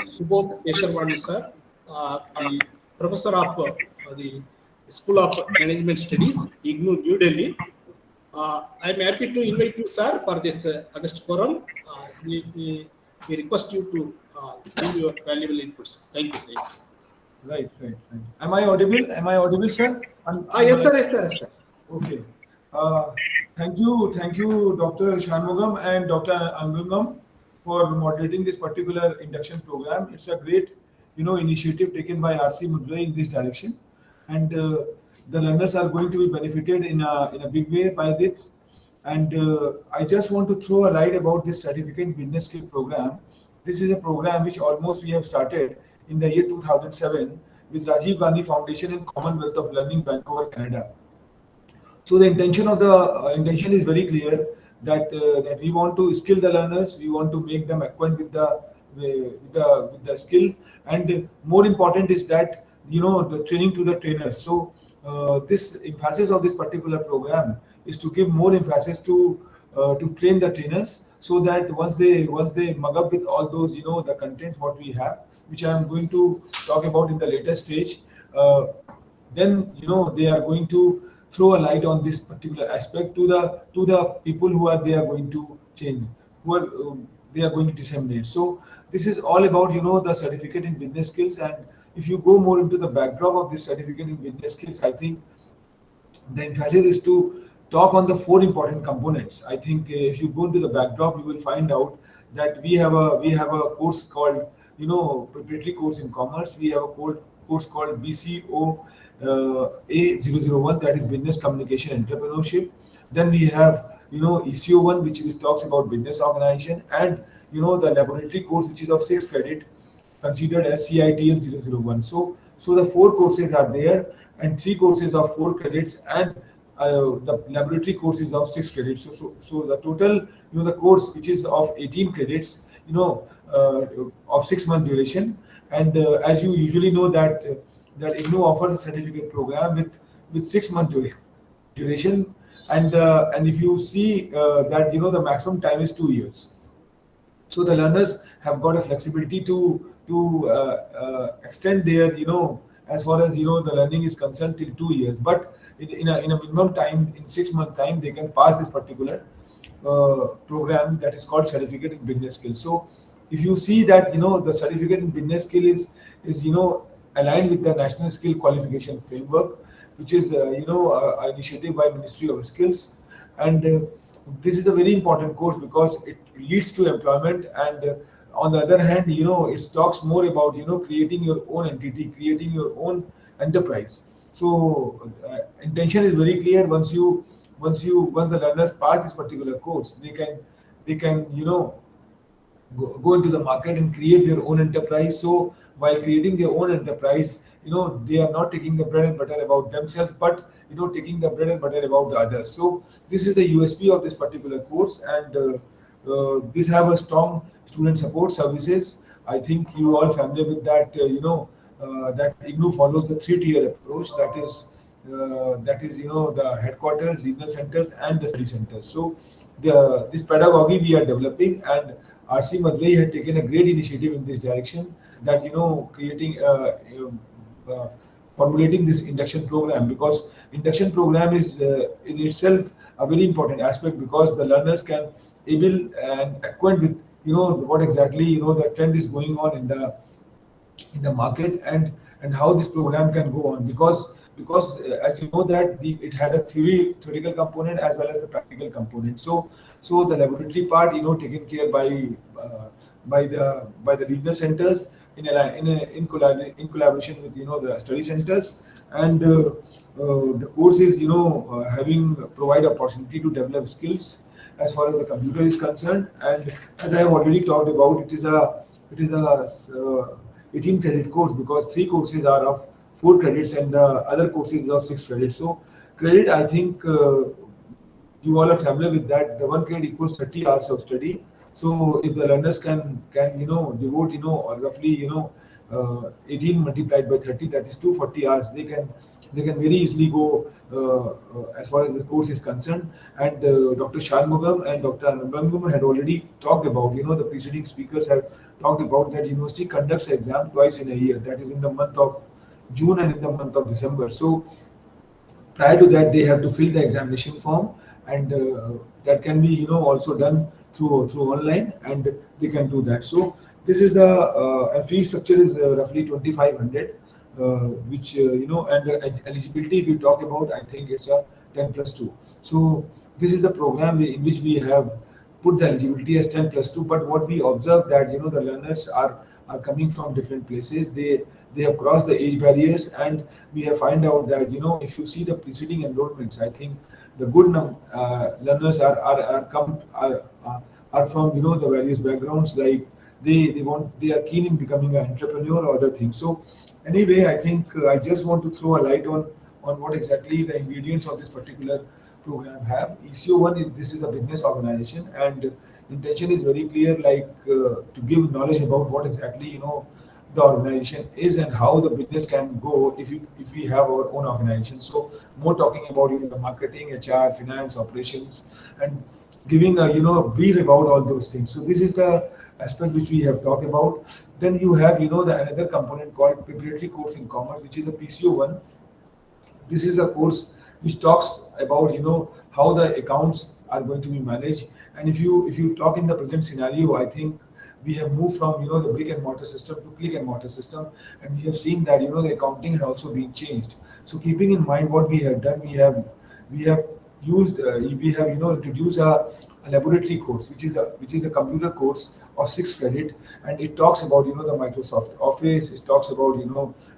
Subodh Kesharwani, sir, the professor of the School of Management Studies, IGNOU, New Delhi. I am happy to invite you, sir, for this August forum. We request you to give your valuable inputs. Thank you. Right. Am I audible, sir? Yes, sir. Okay. Thank you, Dr. Shanmugam and Dr. Angangam for moderating this particular induction program. It's a great, initiative taken by RC Mudrai in this direction, and the learners are going to be benefited in a big way by this. And I just want to throw a light about this certificate business skill program. This is a program which almost we have started in the year 2007 with Rajiv Gandhi Foundation and Commonwealth of Learning, Vancouver, Canada. So the intention is very clear that that we want to skill the learners, we want to make them acquainted with the skill, and more important is that the training to the trainers. So this emphasis of this particular program is to give more emphasis to train the trainers, so that once they mug up with all those the contents what we have, which I am going to talk about in the later stage, then they are going to throw a light on this particular aspect to the people who they are going to change, they are going to disseminate. So this is all about the certificate in business skills. And if you go more into the backdrop of this certificate in business skills, I think the emphasis is to talk on the 4 important components. I think if you go into the backdrop, you will find out that we have a course called preparatory course in commerce. We have a course called BCO A001, that is business communication entrepreneurship. Then we have ECO1, which talks about business organization, and the laboratory course, which is of 6 credit, considered as CITL 001. So the 4 courses are there, and 3 courses of 4 credits, and the laboratory course is of 6 credits. So the total, the course which is of 18 credits, of 6-month duration. And as you usually know that IGNOU offers a certificate program with 6-month duration, and if you see that the maximum time is 2 years. So the learners have got a flexibility to extend their as far as the learning is concerned till 2 years, but in a minimum time, in 6-month time, they can pass this particular program that is called certificate in business skills. So if you see that the certificate in business skill is aligned with the National Skill Qualification Framework, which is an initiative by Ministry of Skills, and this is a very important course because it leads to employment. And on the other hand, it talks more about creating your own entity, creating your own enterprise. So intention is very clear. Once the learners pass this particular course, they can go into the market and create their own enterprise. So while creating their own enterprise, they are not taking the bread and butter about themselves, but taking the bread and butter about the others. So this is the USP of this particular course, and this have a strong student support services. I think you all familiar with that. That IGNU follows the three-tier approach. That is the headquarters, regional centers, and the study centers. So this pedagogy we are developing, and RC Madhuri had taken a great initiative in this direction, that creating formulating this induction program, because induction program is itself a very important aspect, because the learners can able and acquaint with what exactly the trend is going on in the market, and how this program can go on, because as you know that it had a theoretical component as well as the practical component. So the laboratory part taken care by the regional centers in collaboration with the study centers, and the course is having provide opportunity to develop skills as far as the computer is concerned. And as I have already talked about, it is a 18 credit course, because 3 courses are of 4 credits and the other courses are 6 credits. So credit, I think you all are familiar with that. The one credit equals 30 hours of study. So if the learners can devote or roughly 18 multiplied by 30, that is 240 hours. They can very easily go as far as the course is concerned. And Dr. Shanmugam and Dr. Anubangam had already talked about, the preceding speakers have talked about that university conducts exam twice in a year, that is in the month of June and in the month of December. So prior to that, they have to fill the examination form, and that can be also done through online, and they can do that. So this is the fee structure is roughly 2500, which and the eligibility, if we talk about, I think it's a 10+2. So this is the program in which we have put the eligibility as 10+2. But what we observe that the learners are coming from different places. They have crossed the age barriers, and we have find out that if you see the preceding enrollments, I think the good learners are from the various backgrounds. Like they are keen in becoming an entrepreneur or other things. So anyway, I think I just want to throw a light on what exactly the ingredients of this particular program have. ECO1 this is a business organization, and intention is very clear, like to give knowledge about what exactly the organization is and how the business can go if we have our own organization. So more talking about the marketing, HR, finance, operations, and giving a brief about all those things. So this is the aspect which we have talked about. Then you have the another component called preparatory course in commerce, which is the PCO1. This is the course which talks about how the accounts are going to be managed. And if you talk in the present scenario, I think we have moved from the brick and mortar system to click and mortar system, and we have seen that the accounting had also been changed. So keeping in mind what we have done, we have used we have introduced a laboratory course, which is a computer course of 6 credit, and it talks about the Microsoft Office. It talks about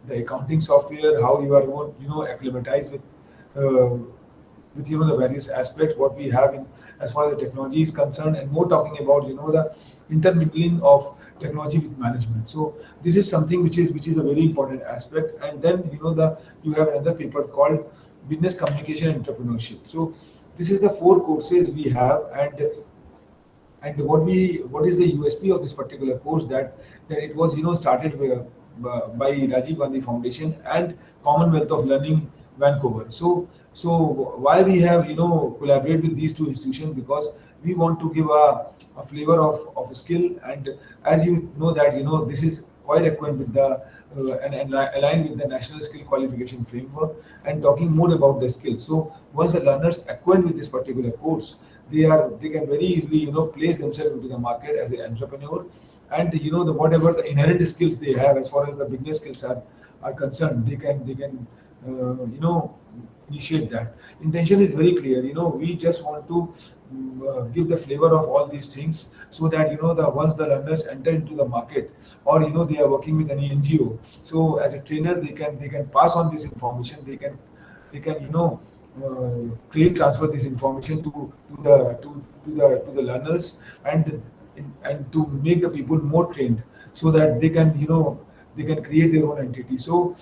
the accounting software, how you are acclimatized with the various aspects what we have in as far as the technology is concerned, and more talking about the intermingling of technology with management. So this is something which is a very important aspect. And then you have another paper called business communication and entrepreneurship. So this is the 4 courses we have, and what is the USP of this particular course, that it was started by Rajiv Gandhi Foundation and Commonwealth of Learning Vancouver. So why we have collaborate with these 2 institutions, because we want to give a flavor of a skill. And as you know that this is quite acquainted with the and aligned with the national skill qualification framework, and talking more about the skills. So once the learners acquaint with this particular course, they can very easily place themselves into the market as an entrepreneur, and the whatever the inherent skills they have as far as the business skills are concerned, they can initiate that. Intention is very clear. We just want to give the flavor of all these things, so that the once the learners enter into the market, or they are working with any NGO, so as a trainer they can pass on this information. They can create transfer this information to the learners, and and to make the people more trained so that they can they can create their own entity. So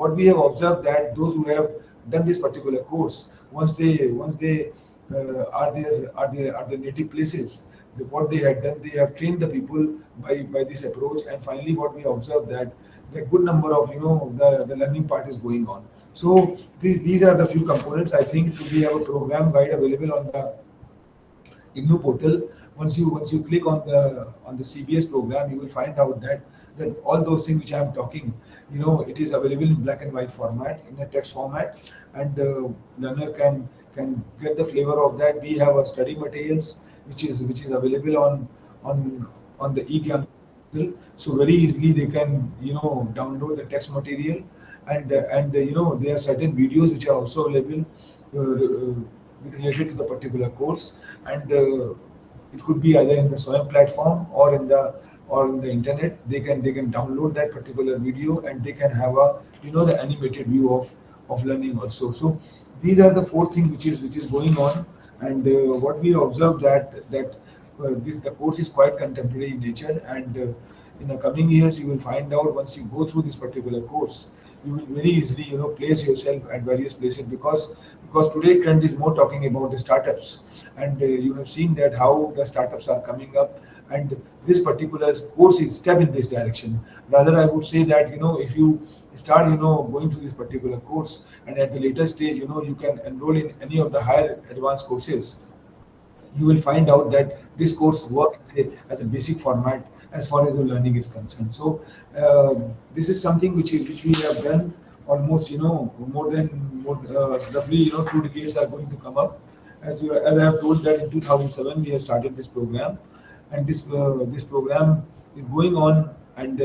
what we have observed that those who have done this particular course, once they are their native places, what they had done, they have trained the people by this approach, and finally what we observed that the good number of the learning part is going on. So these are the few components. I think we have a program guide available on the IGNOU portal. Once you click on the CBS program, you will find out that all those things which I am talking, it is available in black and white format, in a text format, and learner can get the flavor of that. We have a study materials which is available on the eGyan portal. So very easily they can download the text material, and there are certain videos which are also available related to the particular course, and it could be either in the SWAYAM platform or in the internet. They can download that particular video, and they can have a the animated view of learning also. So these are the four things which is going on, and what we observe that the course is quite contemporary in nature, and in the coming years you will find out, once you go through this particular course, you will very easily place yourself at various places, because today trend is more talking about the startups, and you have seen that how the startups are coming up, and this particular course is step in this direction. Rather, I would say that if you start going through this particular course, and at the later stage you can enroll in any of the higher advanced courses, you will find out that this course works as a basic format as far as the learning is concerned. So this is something which we have done almost roughly 2 decades are going to come up. As I have told that in 2007 we have started this program, and this program is going on, and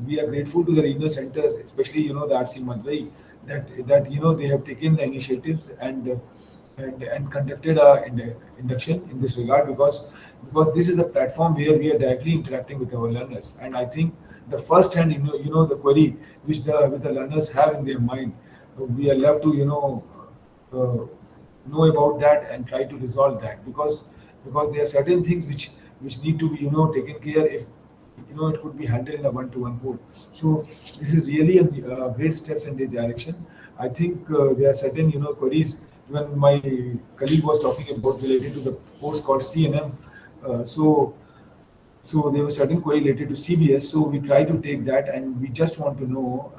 we are grateful to the regional centers, especially the RC Madurai, that they have taken the initiatives and conducted a induction in this regard, because this is a platform where we are directly interacting with our learners, and I think the first hand the query which the learners have in their mind, we are left to know about that and try to resolve that, because there are certain things which need to be taken care, if it could be handled in a one-to-one mode. So this is really a great steps in this direction. I think there are certain queries when my colleague was talking about related to the course called CNM. So there was certain query related to CBS. So we try to take that, and we just want to know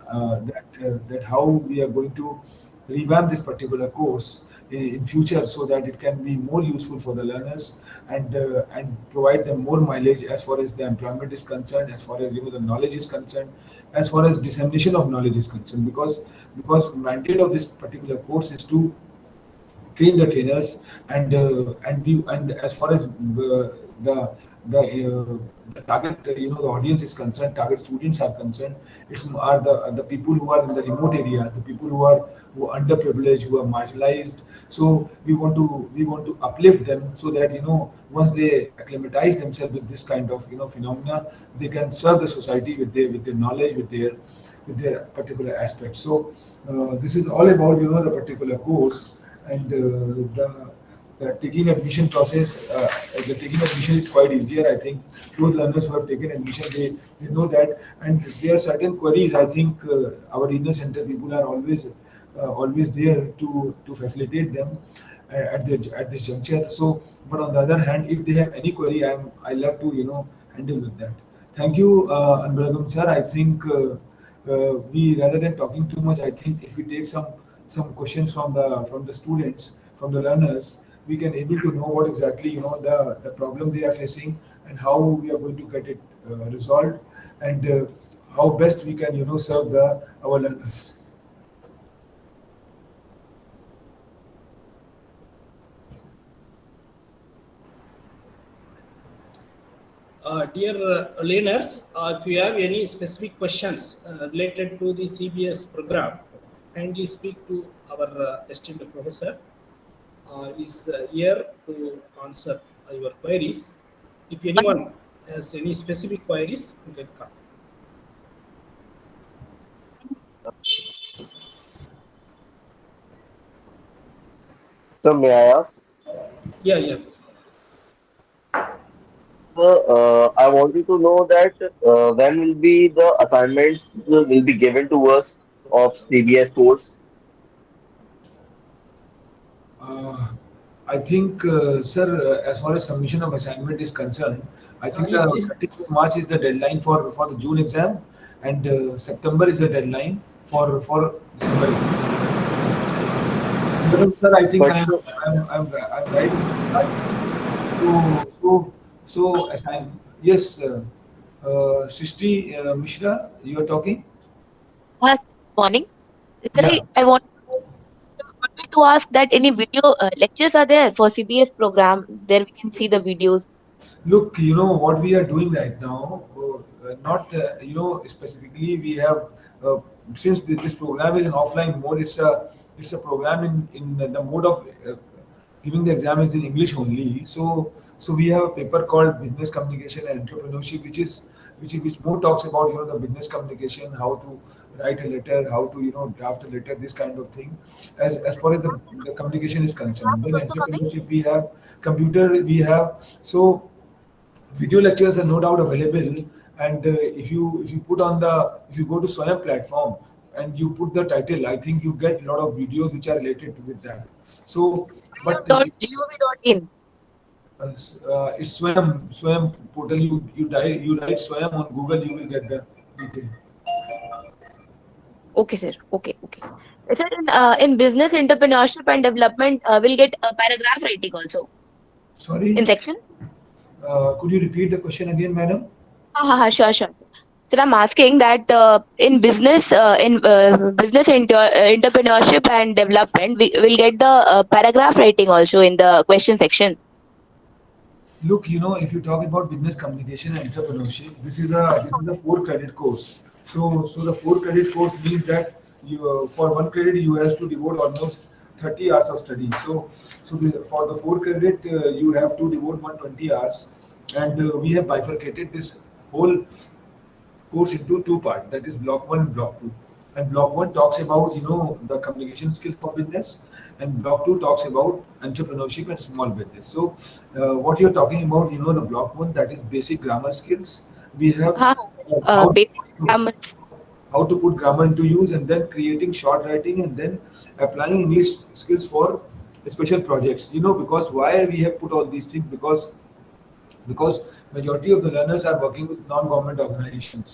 that how we are going to revamp this particular course in future, so that it can be more useful for the learners, and provide them more mileage as far as the employment is concerned, as far as the knowledge is concerned, as far as dissemination of knowledge is concerned, because mandate of this particular course is to train the trainers, and as far as the target the audience is concerned, target students are concerned, are the people who are in the remote areas, the people who are underprivileged, who are marginalized. So we want to uplift them, so that once they acclimatize themselves with this kind of phenomena, they can serve the society with their knowledge, with their particular aspects. So this is all about the particular course, and the taking admission process. The taking admission is quite easier. I think those learners who have taken admission, they know that, and there are certain queries. I think our regional center people are always there to facilitate them at this juncture. So, but on the other hand, if they have any query, I love to handle with that. Thank you, Anbalagam sir. I think we, rather than talking too much, I think if we take some questions from the students, from the learners, we can able to know what exactly the problem they are facing, and how we are going to get it resolved, and how best we can serve our learners. Dear learners, if you have any specific questions related to the CBS program, kindly speak to our esteemed professor. Is here to answer your queries. If anyone has any specific queries, you can come. So may I ask? Yeah. I wanted to know that when will be the assignments will be given to us of CBS course? Uh, I think, sir, as far as submission of assignment is concerned, I think the 30th of March is the deadline for the June exam, and September is the deadline for December exam. But, sir, I think But sir, I'm right in that. So assign. Yes, Srishti Mishra, you are talking. Morning. Sir, Yeah. I wanted to ask that any video lectures are there for CBS program. There we can see the videos. Look, you know what we are doing right now. Not specifically we have since this program is an offline mode. It's a program in the mode of giving the exam is in English only. So we have a paper called Business Communication and Entrepreneurship, which more talks about the business communication, how to write a letter, how to draft a letter, this kind of thing. As far as the communication is concerned, then entrepreneurship we have, computer we have. So video lectures are no doubt available, and if you put on the if you go to Swayam platform and you put the title, I think you get a lot of videos which are related with that. So, but Swayam.gov.in. it's Swayam portal. You write Swayam on Google, you will get the detail. Okay, sir. Okay. Sir, in business entrepreneurship and development, we'll get a paragraph writing also in Sorry, section. could you repeat the question again, madam? Sure. Sir, I'm asking that in business entrepreneurship and development, we will get the paragraph writing also in the question section. Look, if you talk about business communication and entrepreneurship, this is a 4 credit course. So the 4 credit course means that you for 1 credit you have to devote almost 30 hours of study. For the 4 credit you have to devote 120 hours, and we have bifurcated this whole course into 2 parts. That is block one and block two. And block one talks about the communication skills for business, and block two talks about entrepreneurship and small business. So what you're talking about, the block one, that is basic grammar skills. We have Basic grammar. how to put grammar into use, and then creating short writing, and then applying English skills for special projects. Because why we have put all these things, because majority of the learners are working with non-government organizations.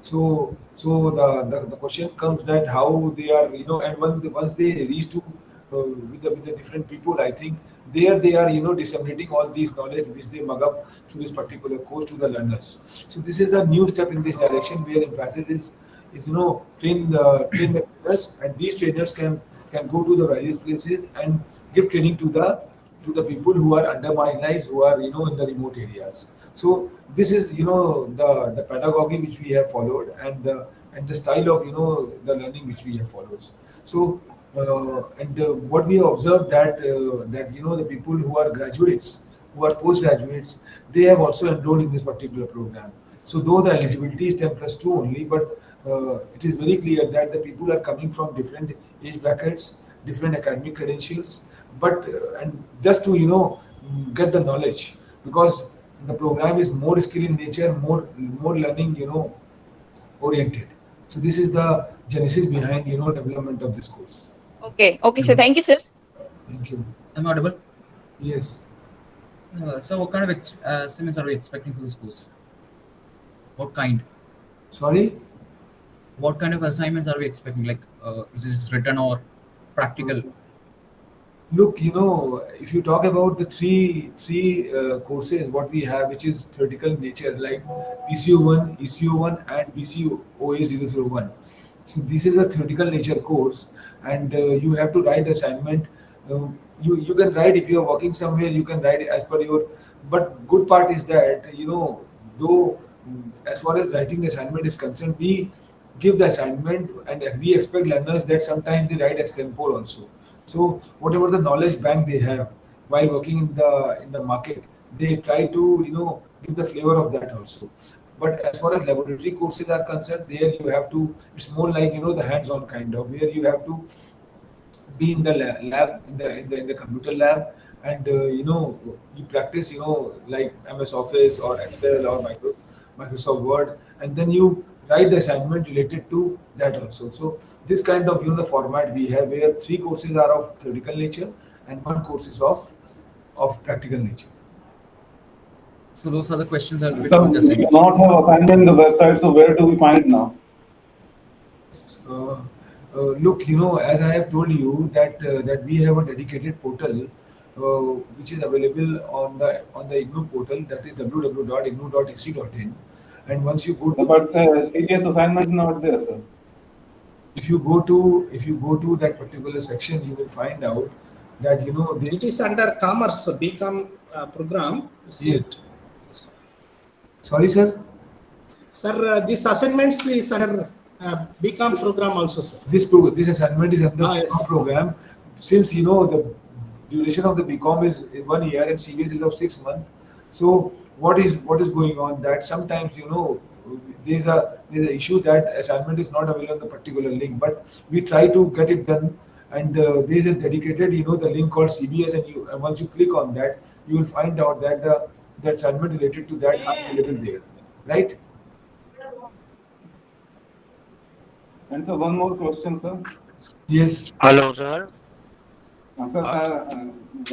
So the question comes that how they are, and once they reach to with the different people, I think there they are disseminating all these knowledge which they mug up through this particular course to the learners. So this is a new step in this direction, where emphasis is train the trainers, and these trainers can go to the various places and give training to the people who are under marginalized, who are in the remote areas. So this is the pedagogy which we have followed, and the style of the learning which we have followed. So and what we have observed that the people who are graduates, who are postgraduates, they have also enrolled in this particular program. So though the eligibility is 10+2 only, but it is very clear that the people are coming from different age brackets, different academic credentials, but and just to get the knowledge, because the program is more skill in nature, more learning oriented. So this is the genesis behind development of this course. Okay, sir. Thank you, sir. Thank you. Am I audible? Yes. So what kind of assignments are we expecting for this course? What kind? Sorry? What kind of assignments are we expecting? Like, is this written or practical? Look, if you talk about the three courses what we have, which is theoretical in nature, like PCO1, ECO1, and BCOA001. So this is a theoretical nature course, and you have to write assignment. You can write, if you are working somewhere, you can write as per your. But good part is that though as far as writing the assignment is concerned, we give the assignment, and we expect learners that sometimes they write extempore also. So whatever the knowledge bank they have while working in the market, they try to give the flavor of that also. But as far as laboratory courses are concerned, there you have to. It's more like the hands-on kind of, where you have to be in the lab, in the computer lab, and you practice, like MS Office or Excel or Microsoft Word, and then you write the assignment related to that also. So this kind of the format we have, where 3 courses are of theoretical nature and 1 course is of practical nature. So those are the questions I'll Sir, read in the we same. do not have assignment in the website, so where do we find it now? Uh, Look, as I have told you that we have a dedicated portal which is available on the IGNOU portal, that is www.ignou.ac.in, and once you go to But CTS assignment is not there, sir. if you go to that particular section, you will find out that It is under commerce BCom program. You see Yes. it. Sorry, sir. Sir, this assignments is under BCom program also, sir. This assignment is under Yes, BCom program. Since the duration of the BCom is 1 year and CBS is of 6 months. So what is going on, that sometimes there's a issue that assignment is not available on the particular link, but we try to get it done, and there's a dedicated the link called CBS, and once you click on that, you will find out that the assignment related to that are available there, right? And so one more question, sir. Yes. Hello, sir. Sir,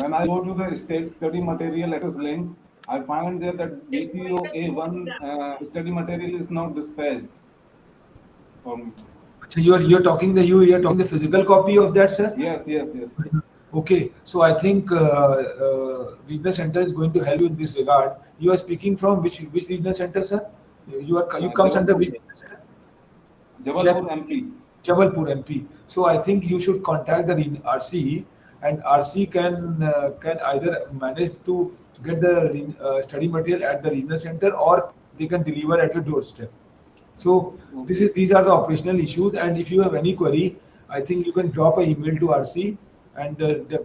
when I go to the state study material access link, I find there that BCO A1 study material is not dispatched for me. So you're talking the physical copy of that, sir? Yes. Okay, so I think regional center is going to help you in this regard. You are speaking from which regional center, sir? You comes under which regional center? Jabalpur, MP. Jabalpur, MP. So I think you should contact the RC, and RC can either manage to get the study material at the regional center, or they can deliver at your doorstep. So these are the operational issues, and if you have any query, I think you can drop an email to RC, and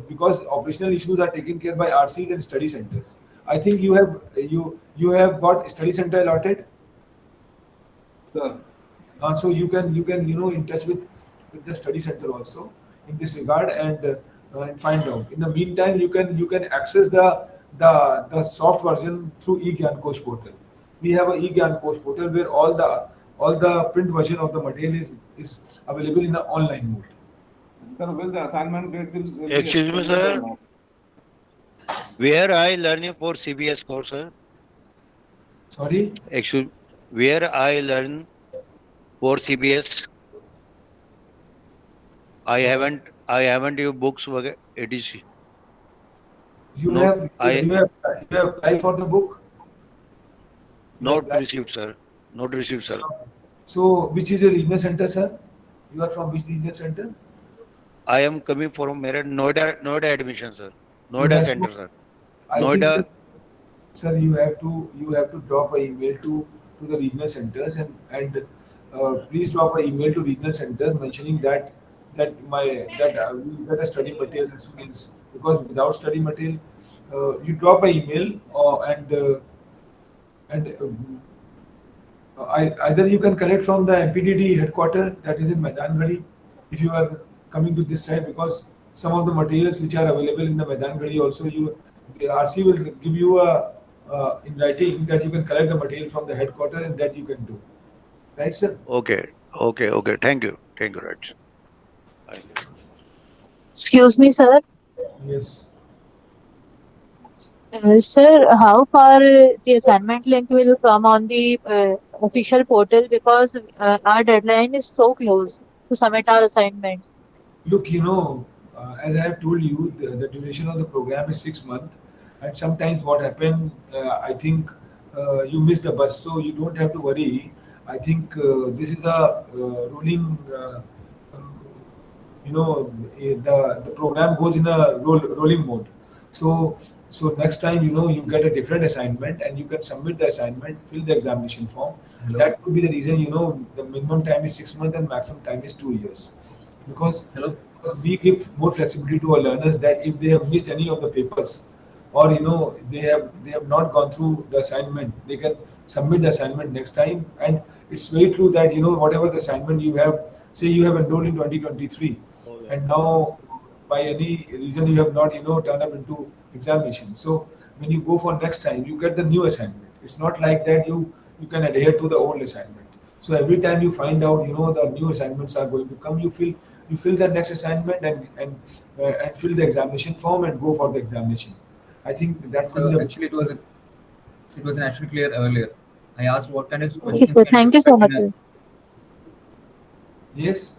because operational issues are taken care by RCs and study centers. I think you have got study center allotted. Sir. So you can in touch with the study center also in this regard, and find out. In the meantime, you can access the soft version through eGyan-Kosh portal. We have an eGyan-Kosh portal where all the print version of the material is available in the online mode. Sir, will the assignment date will Excuse me, sir. Where I learning for CBS course, sir? Sorry? Excuse, where I learn for CBS? I haven't your books etc. You have applied for the book? Not received, sir. Not received, sir. So which is your regional center, sir? You are from which regional center? I am coming from Noida admission, sir. Noida center, sir. I Noida. think, sir, you have to drop an email to the regional centers, and please drop an email to regional center mentioning that we get a study material as soon as, because without study material, you drop an email either you can collect from the MPDD headquarters that is in Maidangadi if you are coming to this side, because some of the materials which are available in the Maidangadi also, the RC will give you in writing that you can collect the material from the headquarters, and that you can do. Right, sir? Okay. Thank you, Raj. Excuse me, sir. Yes. Sir, how far the assignment link will come on the official portal, because our deadline is so close to submit our assignments. Look, as I have told you, the duration of the program is 6 months, and sometimes what happened, I think you miss the bus, so you don't have to worry. I think this is a rolling. The program goes in a rolling mode. So next time you get a different assignment, and you can submit the assignment, fill the examination form. Hello? That could be the reason the minimum time is 6 months and maximum time is 2 years. Because we give more flexibility to our learners, that if they have missed any of the papers, or they have not gone through the assignment, they can submit the assignment next time. And it's very true that whatever the assignment you have, say you have enrolled in 2023, and now by any reason you have not turned up into examination. So when you go for next time, you get the new assignment. It's not like that you can adhere to the old assignment. So every time you find out, the new assignments are going to come, you fill the next assignment and fill the examination form and go for the examination. I think that could be So the actually, it was actually clear earlier. I asked what kind of Okay, questions sir. can you Thank you so expect in much, a. sir. yes.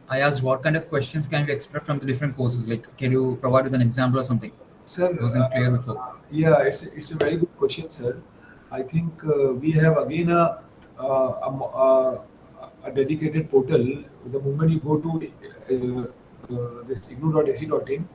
I asked what kind of questions can we expect from the different courses. Like, can you provide with an example or something? Sir, It wasn't clear before. yeah, it's a very good question, sir. I think we have again a dedicated portal. The moment you go to this ignu.ac.in,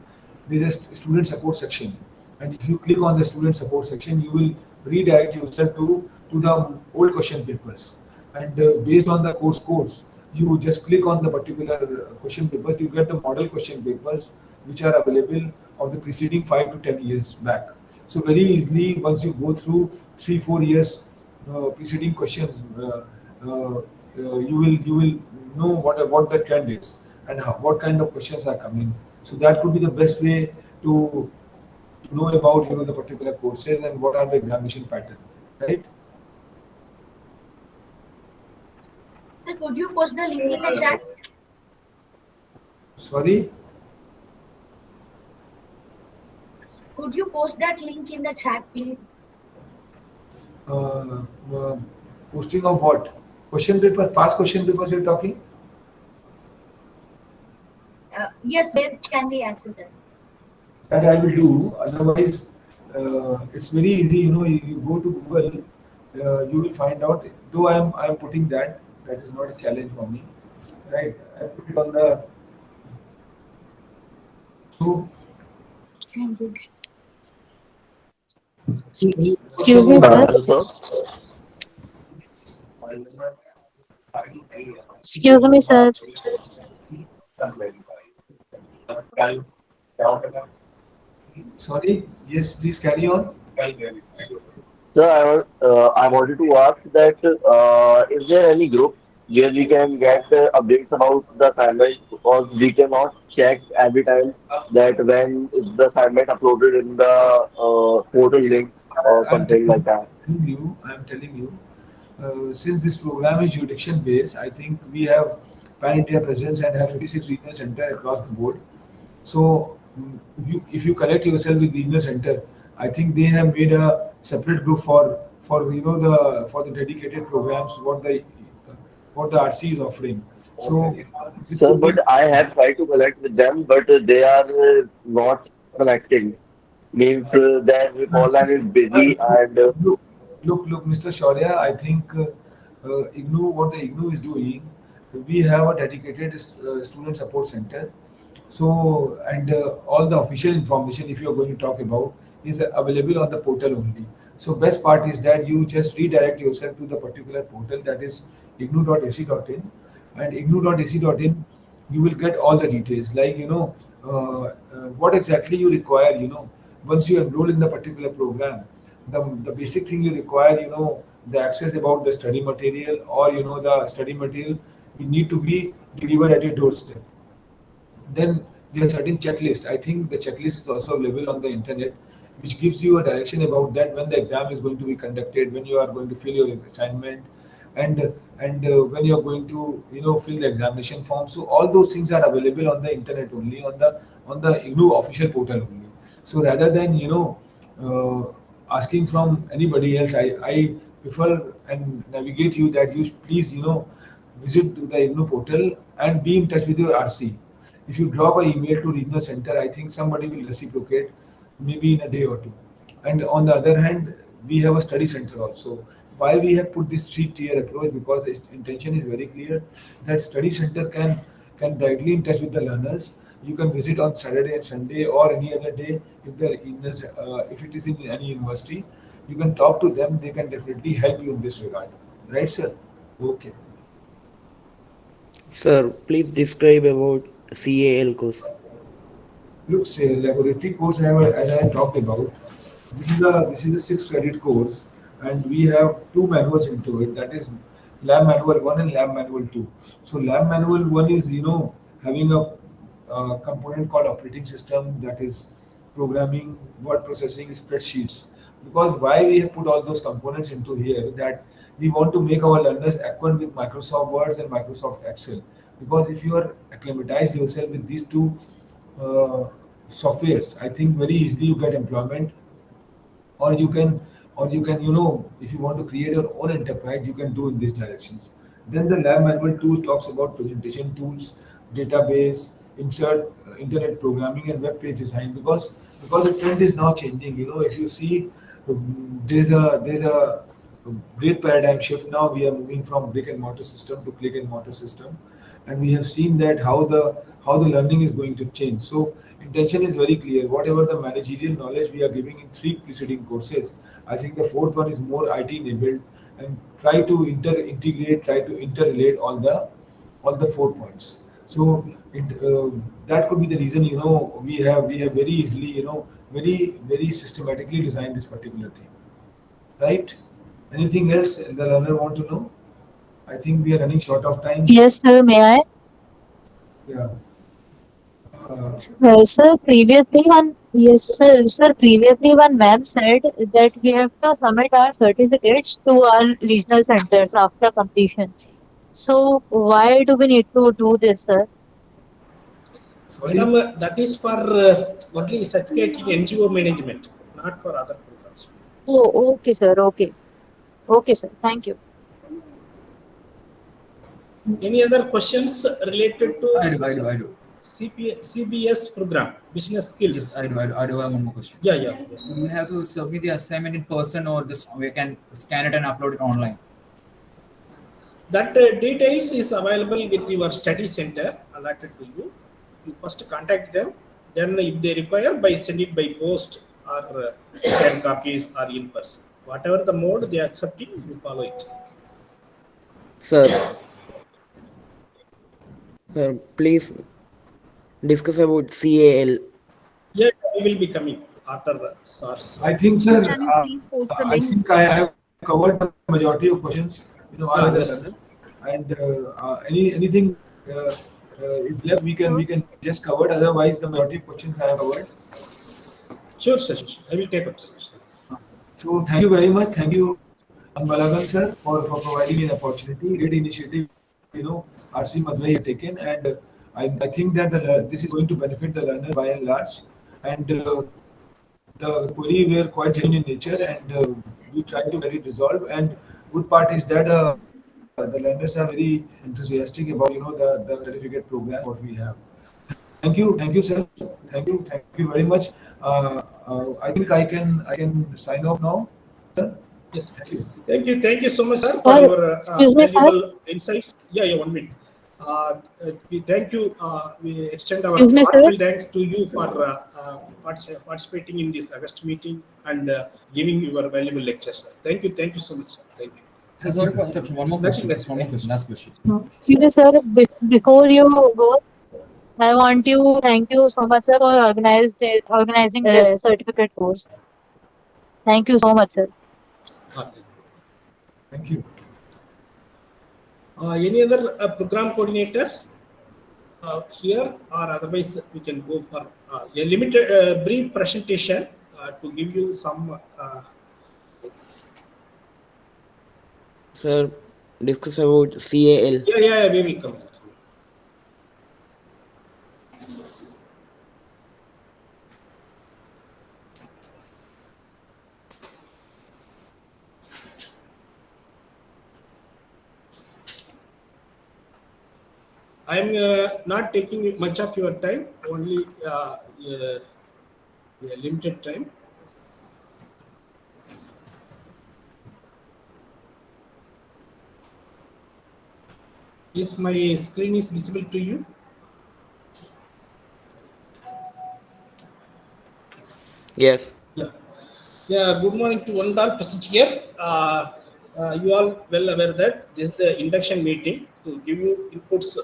there is a student support section, and if you click on the student support section, you will redirect yourself to the old question papers, and based on the course codes, you just click on the particular question papers. You get the model question papers which are available of the preceding 5 to 10 years back. So very easily, once you go through 3 4 years preceding questions, you will know what the trend is and what kind of questions are coming. So that could be the best way to know about the particular courses and what are the examination pattern, right? Sir, could you post the link in the chat? Sorry. Could you post that link in the chat, please? Uh, uh, Posting of what? Question paper, past question papers you're talking? Yes, where can we access it? That I will do. Otherwise, it's very easy. You go to Google, you will find out. Though I'm putting that is not a challenge for me, right? I put it on the. So Thank you. Excuse me, sir. Hello, sir. Excuse me, sir. sorry. Yes, please carry on. Sir, I wanted to ask that is there any group where we can get updates about the assignment because we cannot check every time that when is the assignment uploaded in the portal link or I'm something like that. telling you. I'm telling you. Since this program is jurisdiction based, I think we have pan India presence and have 56 regional centers across the board. So if you connect yourself with regional center, I think they have made a separate group for the dedicated programs what the RC is offering. So this Sir, could but be. I have tried to connect with them, but they are not connecting. Means their call line is busy and Look, Mr. Shaurya, I think what the IGNU is doing, we have a dedicated student support center. So, and all the official information, if you're going to talk about, is available on the portal only. So, best part is that you just redirect yourself to the particular portal, that is ignu.ac.in, and ignu.ac.in, you will get all the details, like what exactly you require. Once you enroll in the particular program, the basic thing you require, the access about the study material, or the study material you need to be delivered at your doorstep. Then there are certain checklist. I think the checklist is also available on the internet, which gives you a direction about that when the exam is going to be conducted, when you are going to fill your assignment, and when you are going to fill the examination form. So all those things are available on the internet only, on the IGNU official portal only. So rather than asking from anybody else, I prefer and navigate you that you please visit to the IGNU portal and be in touch with your RC. If you drop an email to regional center, I think somebody will reciprocate maybe in a day or two. And on the other hand, we have a study center also. Why we have put this three-tier approach? Because the intention is very clear that study center can directly in touch with the learners. You can visit on Saturday and Sunday or any other day if it is in any university. You can talk to them. They can definitely help you in this regard. Right, sir? Okay. Sir, please describe about CAL course. Look, say laboratory course as I talked about. This is a 6 credit course, and we have two manuals into it. That is lab manual 1 and lab manual 2. So lab manual 1 is having a component called operating system, that is programming, word processing, spreadsheets. Because why we have put all those components into here, that we want to make our learners acquainted with Microsoft Words and Microsoft Excel. Because if you are acclimatize yourself with these two uh, softwares, I think very easily you get employment, or you can if you want to create your own enterprise, you can do in these directions. Then the lab management tools talks about presentation tools, database, internet programming, and web page design. Because the trend is now changing. If you see, there's a great paradigm shift. Now we are moving from brick and mortar system to click and mortar system, and we have seen that how the learning is going to change. So intention is very clear. Whatever the managerial knowledge we are giving in three preceding courses, I think the fourth one is more IT enabled, and try to integrate, try to interrelate all the 4 points. So that could be the reason, we have very easily, very very systematically designed this particular thing, right? Anything else the learner want to know? I think we are running short of time. Yes, sir. May I? Yeah. Uh, Sir, previously one ma'am said that we have to submit our certificates to our regional centers after completion. So why do we need to do this, sir? Madam, that is for only certificate in NGO management, not for other programs. Oh, okay, sir. Okay. Okay, sir. Thank you. Any other questions related to I do. CBS program, business skills? Yes, I do have one more question. Yeah. So we have to submit the assignment in person, or just we can scan it and upload it online? That details is available with your study center allotted to you. You first contact them. Then if they require, send it by post or scan copies or in person. Whatever the mode they are accepting, you follow it. Sir, please discuss about CAL. Yeah, we will be coming after the SARS. I think, sir, Can you please post the I link? think I have covered the majority of questions. Are the Yes. learners, and anything is left, we can just cover. Otherwise, the majority of questions I have covered. Sure, sir. I will take up, sir. So thank you very much. Thank you, Balagan sir, for providing me an opportunity. Great initiative, RC Madhai have taken, and I think that this is going to benefit the learner by and large. And the query were quite genuine in nature, and we try to get it resolved. And good part is that the learners are very enthusiastic about the certificate program what we have. Thank you, sir. Thank you very much. I think I can sign off now, sir. Yes. Thank you. Thank you so much, sir, for your Excuse me, sir. valuable insights. Yeah, 1 minute. We thank you. We extend our Excuse me, sir. heartfelt thanks to you for participating in this August meeting and giving your valuable lectures. Thank you so much, sir. Thank you. So sorry for interruption. One more question. Just one more question. Last question. Excuse me, sir. Before you go, I want to thank you so much, sir, for organizing this certificate course. Thank you so much, sir. Thank you. Any other program coordinators here, or otherwise we can go for a limited brief presentation to give you some. Sir, discuss about CAL. Yeah, we will come. I'm not taking much of your time, only limited time. Is my screen is visible to you? Yes. Yeah. Good morning to one all present here. You all well aware that this is the induction meeting to give you inputs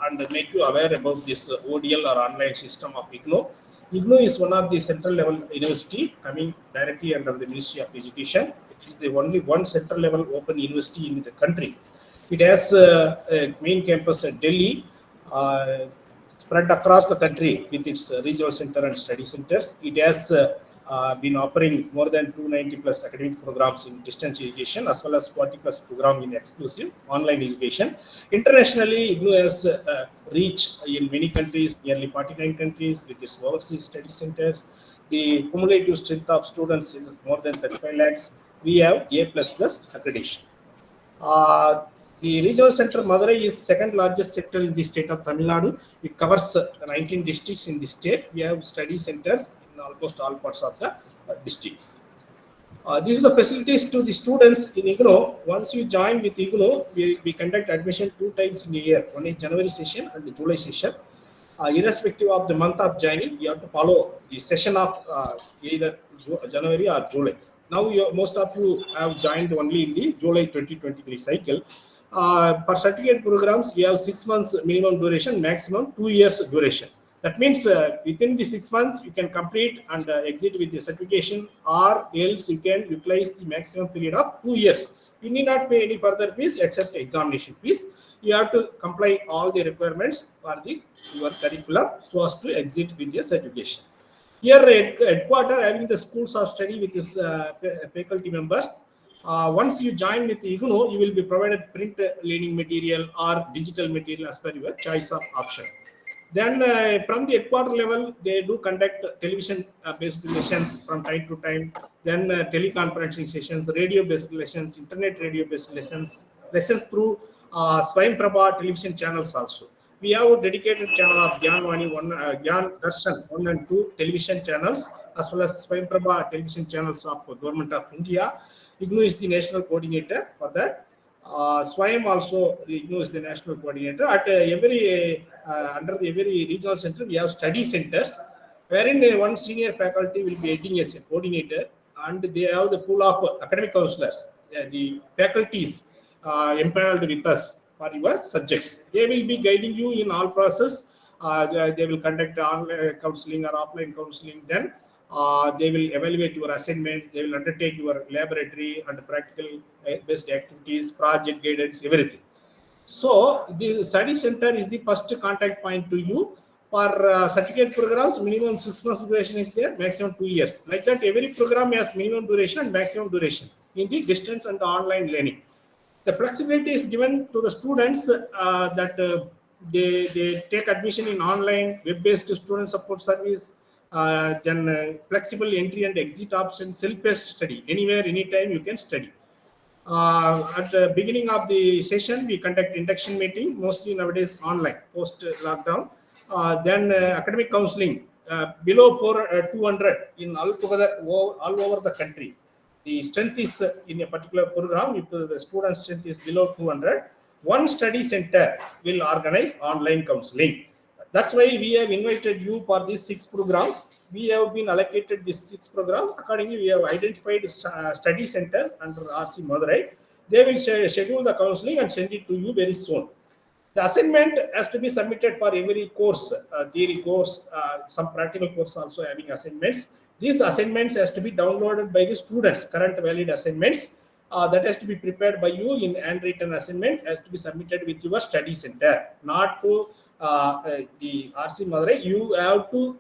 and make you aware about this ODL or online system of IGNOU. IGNOU is one of the central level university coming directly under the Ministry of Education. It is the only one central level open university in the country. It has a main campus at Delhi, spread across the country with its regional center and study centers. It has been offering more than 290 plus academic programs in distance education as well as 40 plus program in exclusive online education. Internationally, IGNOU has reach in many countries, nearly 49 countries with its overseas study centers. The cumulative strength of students is more than 35 lakhs. We have A++ accreditation. Uh, the regional center Madurai is second largest sector in the state of Tamil Nadu. It covers 19 districts in the state. We have study centers in almost all parts of the districts. These are the facilities to the students in IGNOU. Once you join with IGNOU, we conduct admission 2 times in a year. One is January session and the July session. Irrespective of the month of joining, you have to follow the session of either January or July. Now, most of you have joined only in the July 2023 cycle. For certificate programs, we have 6 months minimum duration, maximum 2 years duration. That means within the 6 months, you can complete and exit with the certification, or else you can utilize the maximum period of 2 years. You need not pay any further fees except examination fees. You have to comply all the requirements for your curriculum so as to exit with your certification. Here, headquarter having the schools of study with his faculty members. Once you join with IGNOU, you will be provided print learning material or digital material as per your choice of option. Then from the headquarter level, they do conduct television-based lessons from time to time. Then teleconferencing sessions, radio-based lessons, internet radio-based lessons, lessons through Swayamprabha television channels also. We have a dedicated channel of Gyan Darshan 1 and 2 television channels, as well as Swayamprabha television channels of Government of India. IGNOU is the national coordinator for that. Swayam also IGNOU is the national coordinator. At under every regional center, we have study centers, wherein one senior faculty will be acting as a coordinator, and they have the pool of academic counselors, the faculties empaneled with us for your subjects. They will be guiding you in all process. They will conduct online counseling or offline counseling. Then they will evaluate your assignments. They will undertake your laboratory and practical based activities, project guidance, everything. So the study center is the first contact point to you. For certificate programs, minimum 6 months duration is there, maximum 2 years. Like that, every program has minimum duration and maximum duration in the distance and online learning. The flexibility is given to the students that they take admission in online web-based student support service, then flexible entry and exit option, self-paced study, anywhere, anytime you can study. At the beginning of the session, we conduct induction meeting, mostly nowadays online, post lockdown. Then academic counseling below 200 in all over the country. The strength is in a particular program, if the student strength is below 200, one study center will organize online counseling. That's why we have invited you for these 6 programs. We have been allocated these 6 programs. Accordingly, we have identified study centers under RC Madurai. They will schedule the counseling and send it to you very soon. The assignment has to be submitted for every course, theory course, some practical course also having assignments. These assignments has to be downloaded by the students, current valid assignments. That has to be prepared by you in handwritten assignment, has to be submitted with your study center, not to the RC Madurai. You have to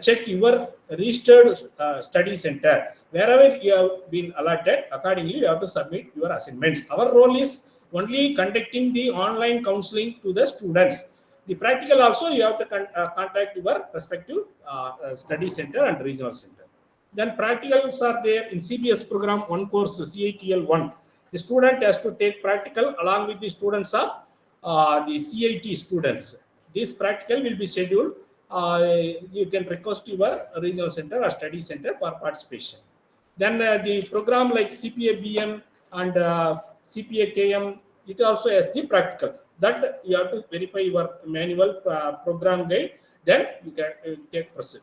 check your registered study center. Wherever you have been allotted, accordingly you have to submit your assignments. Our role is only conducting the online counseling to the students. The practical also you have to contact your respective study center and regional center. Then practicals are there in CBS program, one course CATL 1. The student has to take practical along with the students of the CIT students. This practical will be scheduled. You can request your regional center or study center for participation. Then the program like CPABN and CPAKM, it also has the practical. That you have to verify your manual program guide. Then you can take proceed.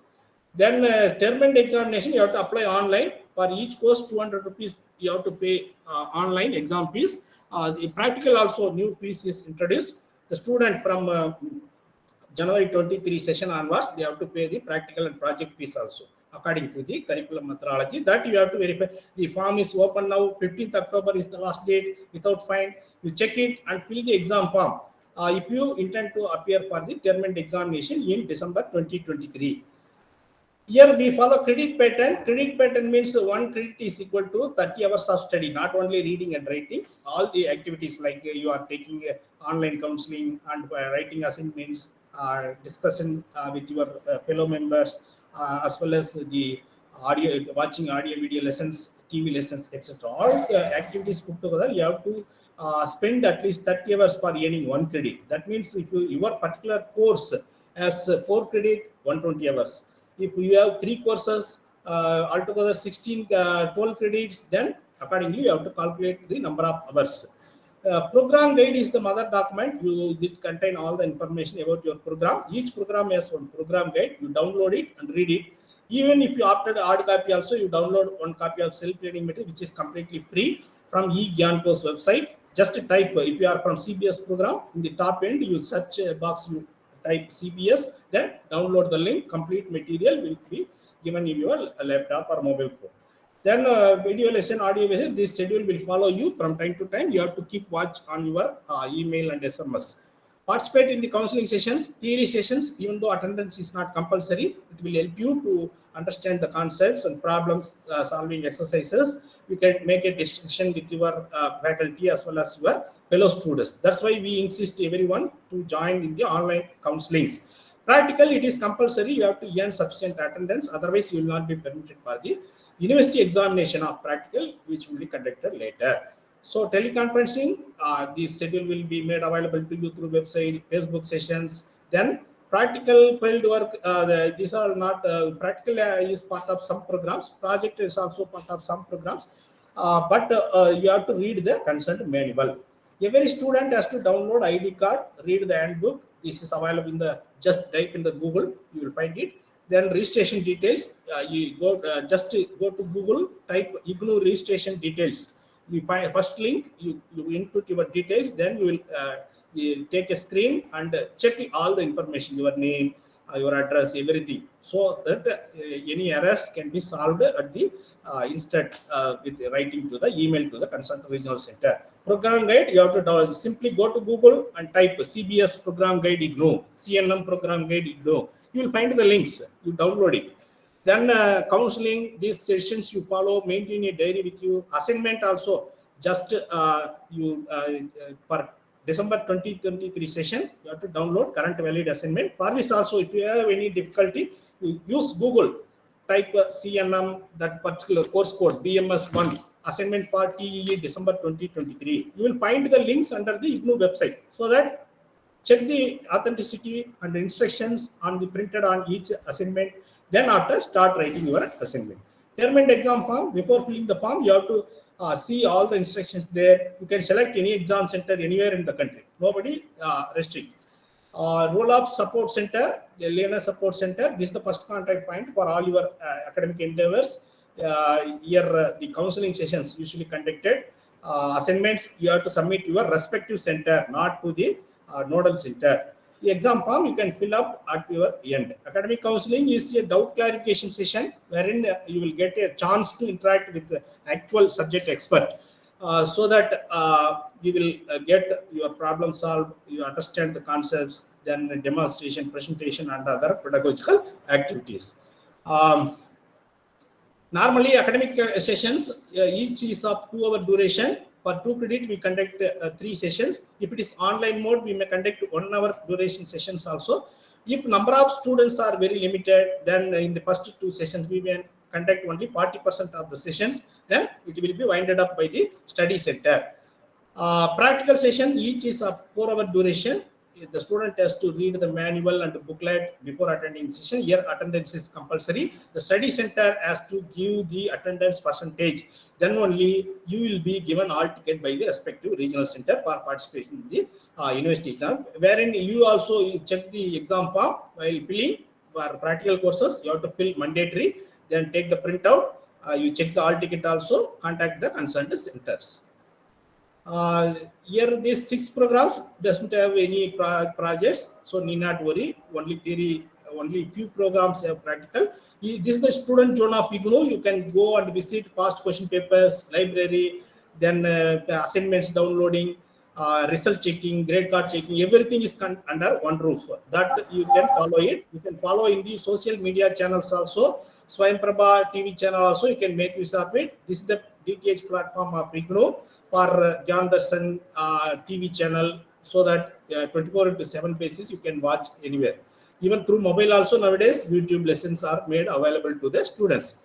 Then term and examination, you have to apply online. For each course, 200 rupees you have to pay online exam fees. The practical also, new fees is introduced. The student from January 23 session onwards, they have to pay the practical and project fees also, according to the curriculum methodology. That you have to verify. The form is open now, 15th October is the last date, without fine. You check it and fill the exam form. if you intend to appear for the term and examination in December 2023. Here we follow credit pattern. Credit pattern means one credit is equal to 30 hours of study, not only reading and writing, all the activities like you are taking online counseling and writing assignments, discussion with your fellow members, as well as the audio, watching audio video lessons, TV lessons, etc. All the activities put together, you have to spend at least 30 hours for earning one credit. That means if your particular course has 4 credit, 120 hours. If you have 3 courses, altogether 16, 12 credits, then accordingly you have to calculate the number of hours. Program guide is the mother document. You did contain all the information about your program. Each program has one program guide. You download it and read it. Even if you opted hard copy also, you download one copy of self-reading material, which is completely free from eGyanco's website. Just type, if you are from CBS program, in the top end, you search box, you type CBS, then download the link. Complete material will be given in your laptop or mobile phone. Then video lesson, audio lesson, this schedule will follow you from time to time. You have to keep watch on your email and SMS. Participate in the counseling sessions, theory sessions. Even though attendance is not compulsory, it will help you to understand the concepts and problems solving exercises. You can make a discussion with your faculty as well as your fellow students. That's why we insist everyone to join in the online counselings. Practical, it is compulsory. You have to earn sufficient attendance. Otherwise, you will not be permitted for the university examination of practical, which will be conducted later. So teleconferencing, this schedule will be made available to you through website, Facebook sessions. Then practical field work, these are not practical is part of some programs. Project is also part of some programs, but you have to read the consent manual. Every student has to download ID card, read the handbook. This is available in the, just type in the Google, you will find it. Then registration details, you go just go to Google, type IGNOU registration details. You find first link, you input your details, then you will take a screen and check all the information, your name, your address, everything, so that any errors can be solved at the instant with writing to the email to the concerned regional center. Program guide, you have to simply go to Google and type CBS program guide IGNOU, CNM program guide IGNOU. You will find the links, you download it. Then counseling, these sessions you follow, maintain a diary with you. Assignment also, just you for December 2023 session, you have to download current valid assignment. For this also, if you have any difficulty, you use Google, type CNM, that particular course code, BMS1, assignment for TEE December 2023. You will find the links under the IGNOU website, so that check the authenticity and the instructions on the printed on each assignment. Then after, start writing your assignment. Term and exam form, before filling the form, you have to see all the instructions there. You can select any exam center anywhere in the country. Nobody restrict. Role of support center, the learner support center. This is the first contact point for all your academic endeavors. Here the counseling sessions usually conducted. Assignments, you have to submit your respective center, not to the nodal center. The exam form you can fill up at your end. Academic counseling is a doubt clarification session wherein you will get a chance to interact with the actual subject expert, so that you will get your problem solved, you understand the concepts, then demonstration, presentation, and other pedagogical activities. Normally, academic sessions, each is of 2 hour duration. For 2 credit, we conduct 3 sessions. If it is online mode, we may conduct 1 hour duration sessions also. If number of students are very limited, then in the first 2 sessions, we may conduct only 40% of the sessions. Then it will be winded up by the study center. Practical session, each is of 4 hour duration. The student has to read the manual and the booklet before attending the session. Here, attendance is compulsory. The study center has to give the attendance percentage. Then only you will be given all ticket by the respective regional center for participation in the university exam. Wherein you also check the exam form while filling. For practical courses, you have to fill mandatory. Then take the printout. You check the all ticket also. Contact the concerned centers. Here these 6 programs doesn't have any projects, so need not worry. Only theory, only few programs have practical. This is the student zone of IGNOU. You can go and visit past question papers, library, then assignments downloading, result checking, grade card checking, everything is under one roof. That you can follow it. You can follow in the social media channels also. Swayamprabha TV channel also, you can make use of it. This is the DTH platform of IGNOU for Gyan Darshan TV channel, so that 24/7 basis you can watch anywhere. Even through mobile also nowadays, YouTube lessons are made available to the students.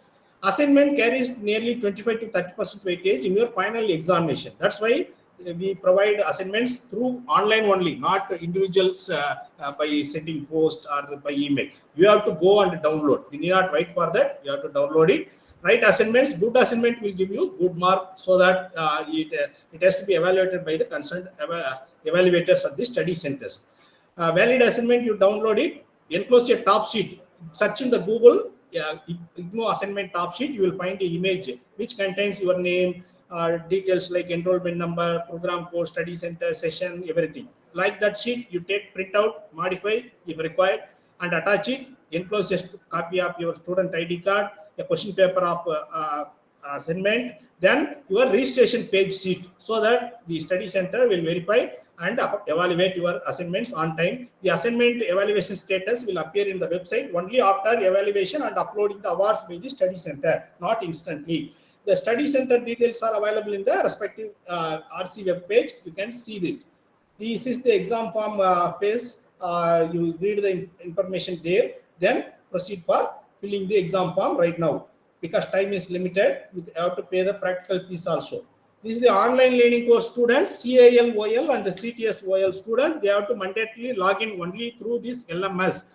Assignment carries nearly 25 to 30% weightage in your final examination. That's why we provide assignments through online only, not individuals by sending post or by email. You have to go and download. You need not wait for that. You have to download it. Write assignments. Good assignment will give you good mark, so that it has to be evaluated by the concerned evaluators of the study centers. Valid assignment, you download it, enclose a top sheet, search in the Google IGNOU assignment top sheet, you will find the image which contains your name, details like enrollment number, program code, study center, session, everything. Like that sheet, you take print out, modify if required, and attach it, enclose just copy of your student ID card, a question paper of assignment, then your registration page sheet, so that the study center will verify and evaluate your assignments on time. The assignment evaluation status will appear in the website only after evaluation and uploading the awards by the study center, not instantly. The study center details are available in the respective RC web page. You can see it. This is the exam form page. You read the information there, then proceed for filling the exam form right now. Because time is limited, you have to pay the practical fees also. This is the online learning course students, CALOL and the CTSOL students. They have to mandatorily log in only through this LMS.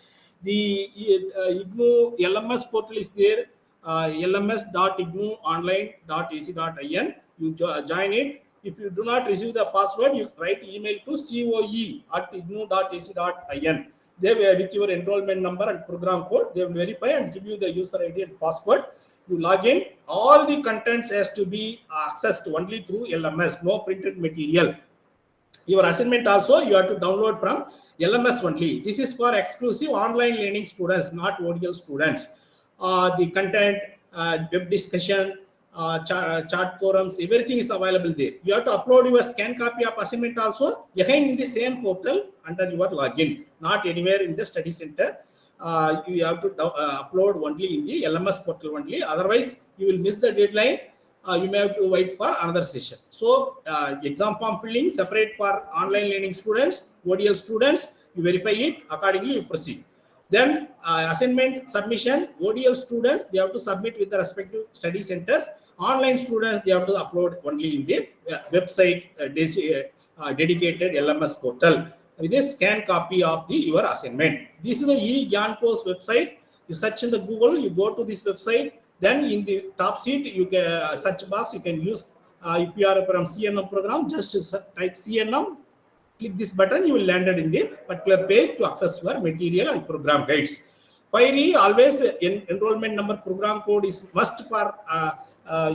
The IGNOU LMS portal is there, lms.ignouonline.ac.in. You join it. If you do not receive the password, you write email to coe@ignou.ac.in. They will, with your enrollment number and program code, they will verify and give you the user ID and password. You log in, all the contents has to be accessed only through LMS, no printed material. Your assignment also you have to download from LMS only. This is for exclusive online learning students, not ODL students. The content, web discussion, chat forums, everything is available there. You have to upload your scan copy of assignment also, again in the same portal under your login, not anywhere in the study center. You have to upload only in the LMS portal only. Otherwise, you will miss the deadline. You may have to wait for another session. So, exam form filling separate for online learning students, ODL students. You verify it, accordingly you proceed. Then assignment submission, ODL students, they have to submit with the respective study centers. Online students, they have to upload only in the website dedicated LMS portal with a scan copy of your assignment. This is the eGyanPost website. You search in the Google, you go to this website, then in the top sheet, you can search box, you can use if you are from CNM program, just type CNM, click this button, you will land in the particular page to access your material and program guides. Query, always enrollment number, program code is must for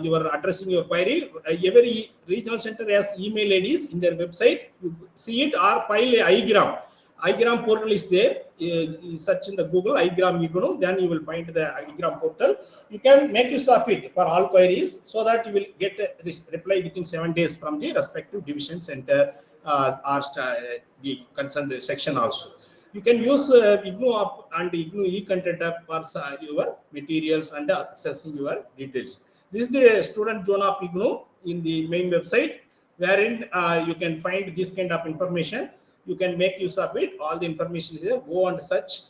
you are addressing your query. Every regional center has email IDs in their website. You see it or file a igram. igram portal is there. You search in the Google igram IGNOU, then you will find the igram portal. You can make use of it for all queries, so that you will get a reply within 7 days from the respective division center or the concerned section also. You can use IGNOU app and IGNOU e-content app for your materials and accessing your details. This is the student zone of IGNOU in the main website, wherein you can find this kind of information. You can make use of it. All the information is there. Go and search.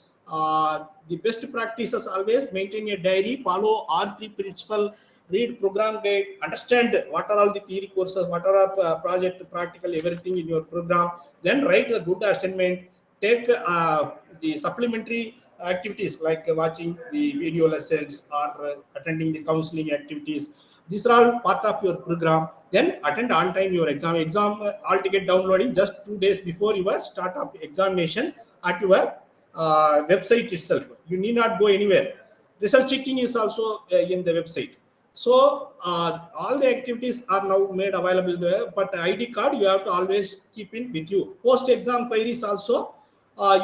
The best practices always maintain a diary, follow R3 principle, read program guide, understand what are all the theory courses, what are project, practical, everything in your program. Then write a good assignment. Take the supplementary activities like watching the video lessons or attending the counseling activities. These are all part of your program. Then attend on time your exam. Exam all ticket downloading just 2 days before your start of examination at your website itself. You need not go anywhere. Result checking is also in the website. So all the activities are now made available there, but ID card you have to always keep in with you. Post exam queries also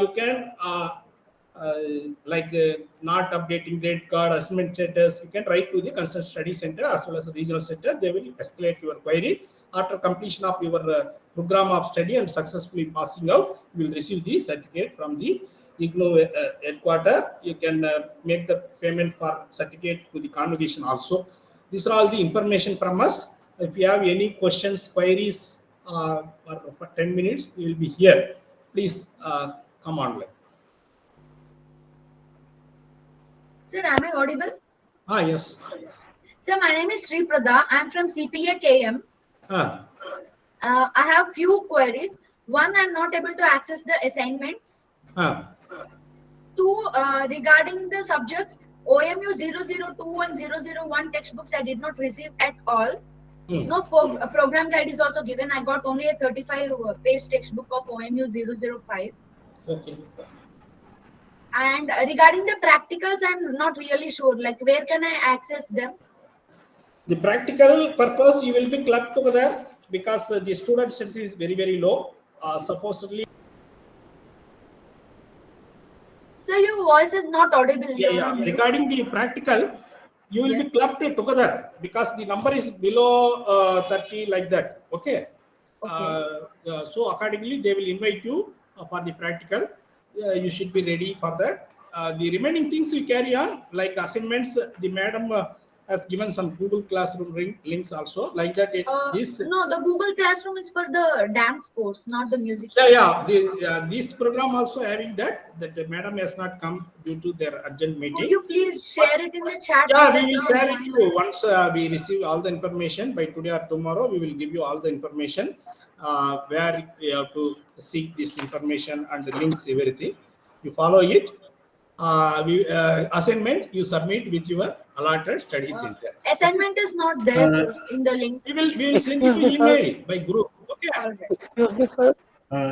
you can not updating grade card, assignment status, you can write to the concerned study center as well as the regional center. They will escalate your query. After completion of your program of study and successfully passing out, you will receive the certificate from the IGNOU headquarter. You can make the payment for certificate to the convocation also. These are all the information from us. If you have any questions, queries, for 10 minutes, we will be here. Please come online. Sir, am I audible? Yes. Sir, my name is Sri Prada. I am from CPAKM. I have few queries. One, I am not able to access the assignments. Two, regarding the subjects, OMU 002 and 001 textbooks I did not receive at all. No program guide is also given. I got only a 35-page textbook of OMU 005. Okay. And regarding the practicals, I'm not really sure. Like, where can I access them? The practical purpose, you will be clubbed together because the student strength is very, very low. Supposedly. So your voice is not audible. Yeah. Regarding the practical, you will be clubbed together because the number is below 30 like that. Okay. So accordingly, they will invite you for the practical. You should be ready for that. The remaining things you carry on, like assignments, the madam has given some Google Classroom links also, like that. No, the Google Classroom is for the dance course, not the music. This program also having that the madam has not come due to their urgent meeting. Could you please share it in the chat? Yeah, we will share it to you once we receive all the information by today or tomorrow. We will give you all the information where you have to seek this information and the links, everything. You follow it. Assignment you submit with your allotted study center. Assignment is not there in the link. We will send you email by group. Okay. Excuse me, sir.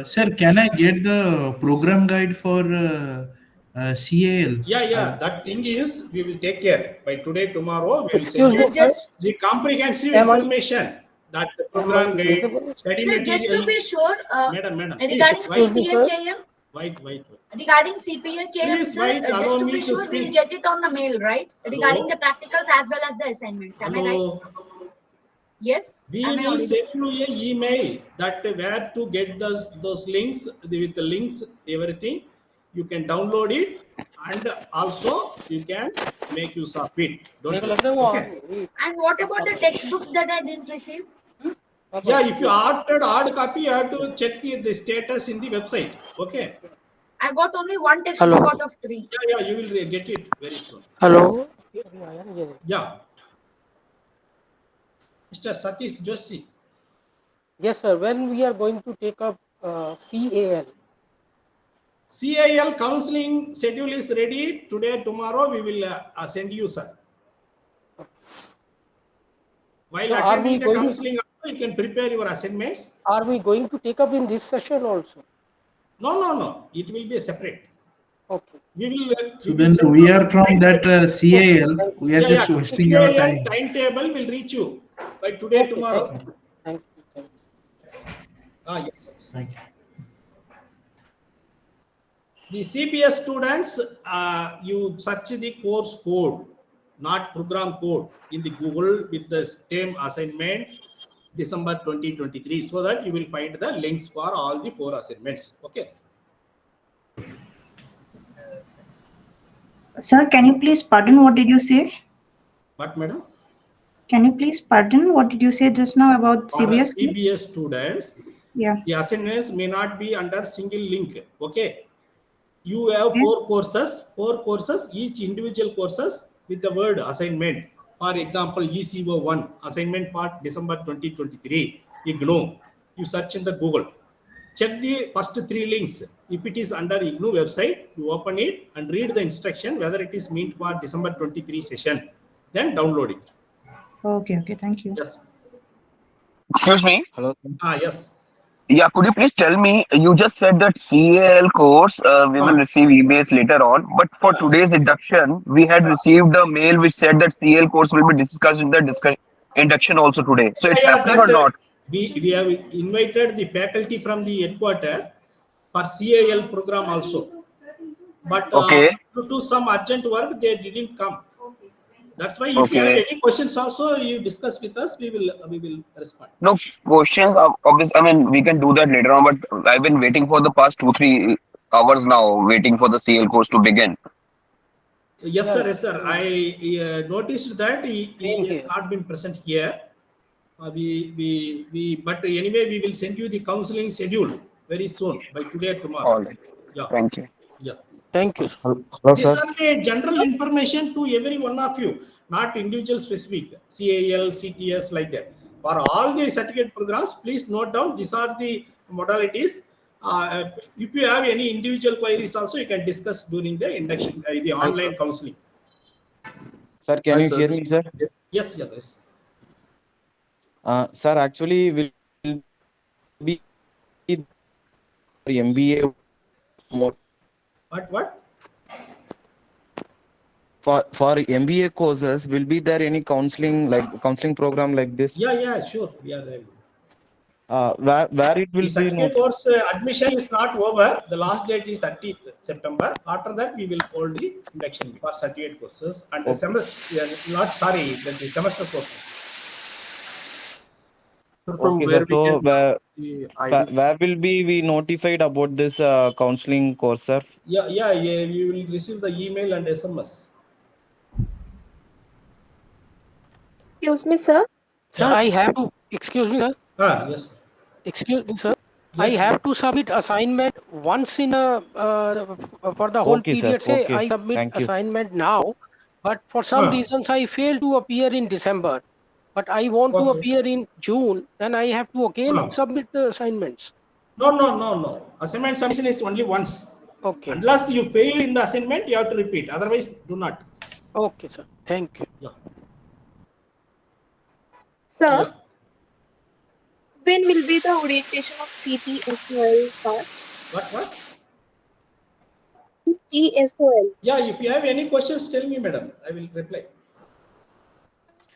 Sir, can I get the program guide for CAL? Yeah. That thing is, we will take care. By today, tomorrow, we will Excuse send you me, just the comprehensive information that the program guide, study Sir, material. just to be sure, Madam, regarding please, CPAKM, wait. regarding CPAKM, Please sir, wait, allow just to me be to sure, we'll speak. get it on the mail, right? Regarding the practicals as well as the assignments. Am I right? Yes. We will send you an email that where to get those links with the links, everything. You can download it and also you can make use of it. Don't worry. Okay. And what about the textbooks that I didn't receive? Yeah, if you ordered hard copy, you have to check the status in the website. Okay. I got only one textbook out of 3. Yeah, you will get it very soon. Hello. Yeah. Mr. Satish Joshi. Yes, sir. When we are going to take up CAL? CAL counseling schedule is ready. Today, tomorrow, we will send you, sir. While attending the counseling, you can prepare your assignments. Are we going to take up in this session also? No. It will be separate. Okay. We will. So then we are from that CAL. We are just wasting our time. Timetable will reach you by today, tomorrow. Thank you. Yes, sir. Thank you. The CBS students, you search the course code, not program code, in the Google with the same assignment, December 2023, so that you will find the links for all the 4 assignments. Okay. Sir, can you please pardon what did you say? What, madam? Can you please pardon what did you say just now about For CBS? CBS students, Yeah. the assignments may not be under single link. Okay. You have 4 courses, each individual courses with the word assignment. For example, ECO1, assignment part December 2023, IGNOU. You search in the Google. Check the first 3 links. If it is under IGNOU website, you open it and read the instruction whether it is meant for December 23 session. Then download it. Okay, thank you. Yes. Excuse me. Hello. Yes. Yeah, could you please tell me? You just said that CAL course we will receive emails later on, but for today's induction, we had received a mail which said that CAL course will be discussed in the induction also today. So it's happening or not? We have invited the faculty from the headquarter for CAL program also, but due to some urgent work, they didn't come. That's why if you have any questions also, you discuss with us. We will respond. No questions. Obviously, I mean, we can do that later on. But I've been waiting for the past 2-3 hours now, waiting for the CL course to begin. Yes, sir. Yes, sir. I noticed that he has not been present here. But anyway, we will send you the counseling schedule very soon, by today or tomorrow. All right. Yeah. Thank you. Yeah. Thank you. Hello, These sir. are the general information to every one of you, not individual specific, CAL, CTS, like that. For all the certificate programs, please note down, these are the modalities. If you have any individual queries also, you can discuss during the induction, the online counseling. Sir, can you hear me, sir? Yes, yes. Sir, actually, will be MBA more What? For MBA courses, will be there any counseling program like this? Yeah, sure. We are there. Where it will The be certificate not? course admission is not over. The last date is 30th September. After that, we will hold the induction for certificate courses and the semester. The semester courses. From Okay, where sir. we So can where will be we notified about this counseling course, sir? Yeah. You will receive the email and SMS. Excuse me, sir. Sir, I have to. Excuse me, sir. Yes. Excuse me, sir. I Yes, have to submit assignment once in a for the whole Okay, sir. period. Say Okay. I submit Thank you. assignment now, but for some reasons I fail to appear in December. But I want to appear in June, then I have to again submit the assignments. No. Assignment submission is only once. Okay. Unless you fail in the assignment, you have to repeat. Otherwise, do not. Okay, sir. Thank you. Yeah. Sir, when will be the orientation of CTSOL part? What? CTSOL. Yeah, if you have any questions, tell me, madam. I will reply.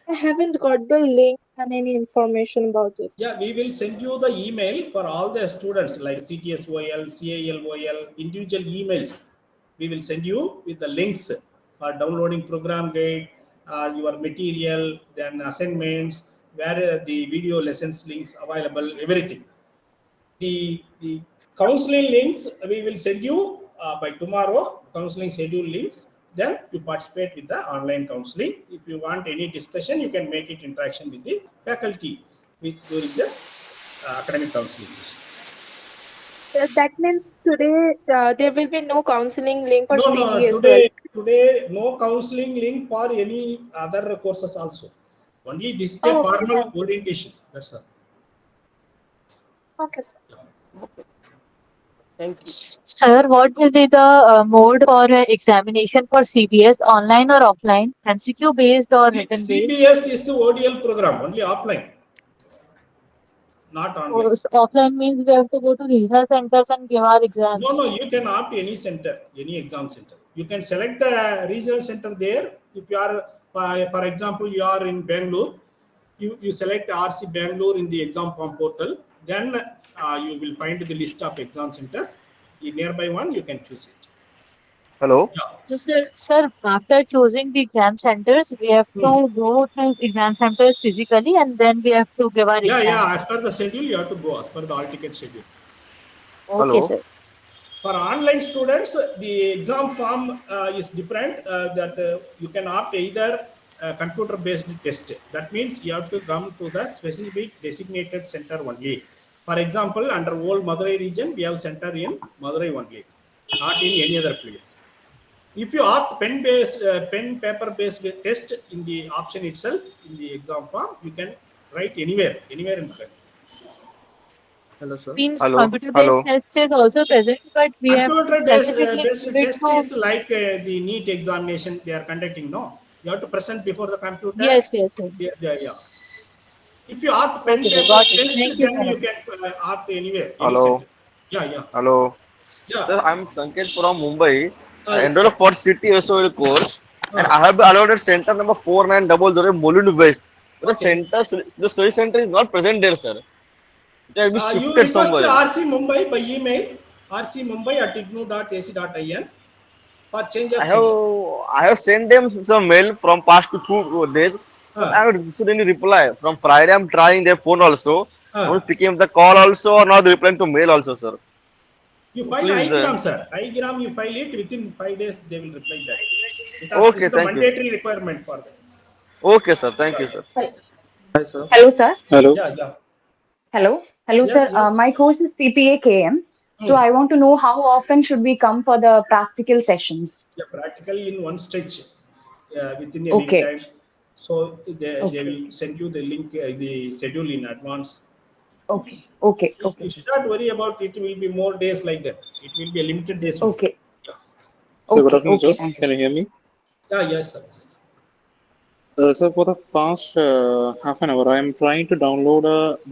I haven't got the link and any information about it. Yeah, we will send you the email for all the students like CTSOL, CALOL, individual emails. We will send you with the links for downloading program guide, your material, then assignments, where the video lessons links available, everything. The counseling links we will send you by tomorrow, counseling schedule links. Then you participate with the online counseling. If you want any discussion, you can make it interaction with the faculty during the academic counseling sessions. That means today there will be no counseling link for No, CTSOL. today no counseling link for any other courses also. Only this is the formal orientation. That's all. Okay, sir. Thank you. Sir, what will be the mode for examination for CBS, online or offline? MCQ based or written based? CBS is ODL program, only offline, not online. So offline means we have to go to regional centers and give our exams. No, you can opt any center, any exam center. You can select the regional center there. If you are, for example, you are in Bangalore, you select RC Bangalore in the exam form portal. Then you will find the list of exam centers. The nearby one, you can choose it. Hello. So, sir, after choosing the exam centers, we have to go to exam centers physically and then we have to give our exam. Yeah. As per the schedule, you have to go as per the all ticket schedule. Okay, sir. For online students, the exam form is different. You can opt either computer-based test. That means you have to come to the specific designated center only. For example, under whole Madurai region, we have center in Madurai only, not in any other place. If you opt pen paper-based test in the option itself in the exam form, you can write anywhere in the country. Hello, sir. Means computer-based test is also present, but we have to specifically Computer-based test is like the NEET examination they are conducting. No, you have to present before the computer. Yes. Yeah. If you opt pen Okay, paper test, Thank you, then you can opt anywhere, any Hello. center. Yeah. Hello. Yeah. Sir, I'm Sanket from Mumbai. I Yes. enrolled for CTSOL course, and I have been allotted center number 4900 Mulund West. The study center is not present there, sir. It has been You shifted request somewhere. RC Mumbai by email, rcmumbai@ignou.ac.in. or change of I sender? have sent them some mail from past 2 days, but I Ah, haven't received any reply. From Friday, I'm trying their phone also. I was ah. picking up the call also, or not replying to mail also, sir. You So file please, igram, sir. Igram, you file it within 5 days. They will reply back because this okay, is the thank you. mandatory requirement for them. Okay, sir. Thank Yeah, you, yeah. sir. Yes. Hi, sir. Hello, sir. Hello. Yeah, yeah. Hello, Yes, sir. yes. My course is CPAKM. So Hmm. I want to know how often should we come for the practical sessions? Yeah, practically in one stretch within a week Okay. time. So they Okay. will send you the link, the schedule in advance. Okay. Okay. You Okay. should not worry about it. Will be more days like that. It will be a limited days only. Okay. So good Okay. afternoon, Okay. sir. Thank you, Can you sir. hear me? Yeah, yes, sir. So for the past half an hour, I am trying to download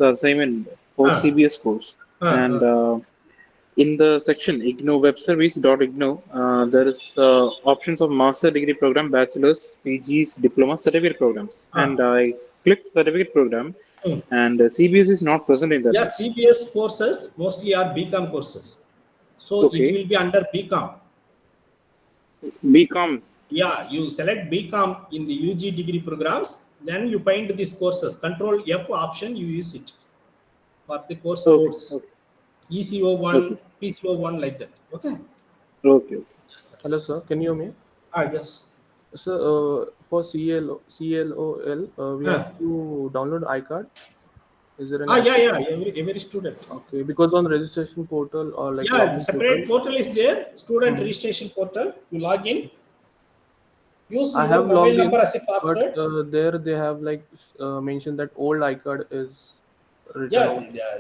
the assignment for Ah, CBS course, ah, and ah. in the section IGNO web service.igno, there is options of master degree program, bachelor's, PG's, diploma, certificate program, Ah. and I clicked certificate program, Hmm. and CBS is not present in that Yeah, list. CBS courses mostly are BCom courses. So it Okay, will be under BCom. BCom. Yeah, you select BCom in the UG degree programs, then you find these courses. Control F option, you use it for the course Okay, codes. okay, ECO1, okay, PCO1 like that. Okay. okay. Yes, Hello, sir. Can you hear me? yes. So, for CLOL, we have Ah, to download iCard. Is there any yeah, iCard? yeah. Every student. Okay, because on registration portal or like Yeah, login separate portal, portal is there. Student Mhm. registration portal. You log in. Use I your have mobile logged number in, as a but password. there they have like mentioned that old iCard is written Yeah, out. yeah.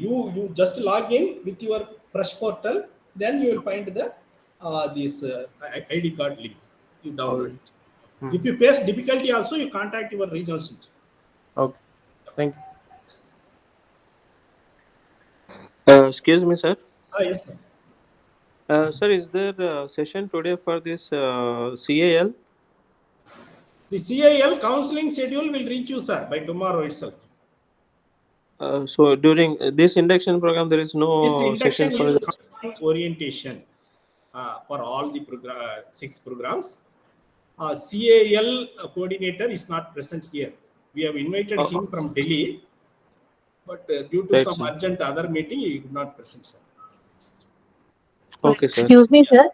You just log in with your fresh portal. Then you will find the this ID card link. You All download right. it. Hmm. If you face difficulty, also you contact your regional center. Okay. Thank you. Excuse me, sir. Yes, sir. Sir, is there a session today for this CAL? The CIL counseling schedule will reach you, sir, by tomorrow itself. So during this induction program, there is This no session induction for is the. counseling orientation for all the 6 programs. CAL coordinator is not present here. We have invited Oh, him from Delhi, but due to right, some sir. urgent other meeting, he could not present, sir. Okay, sir. Excuse me, sir.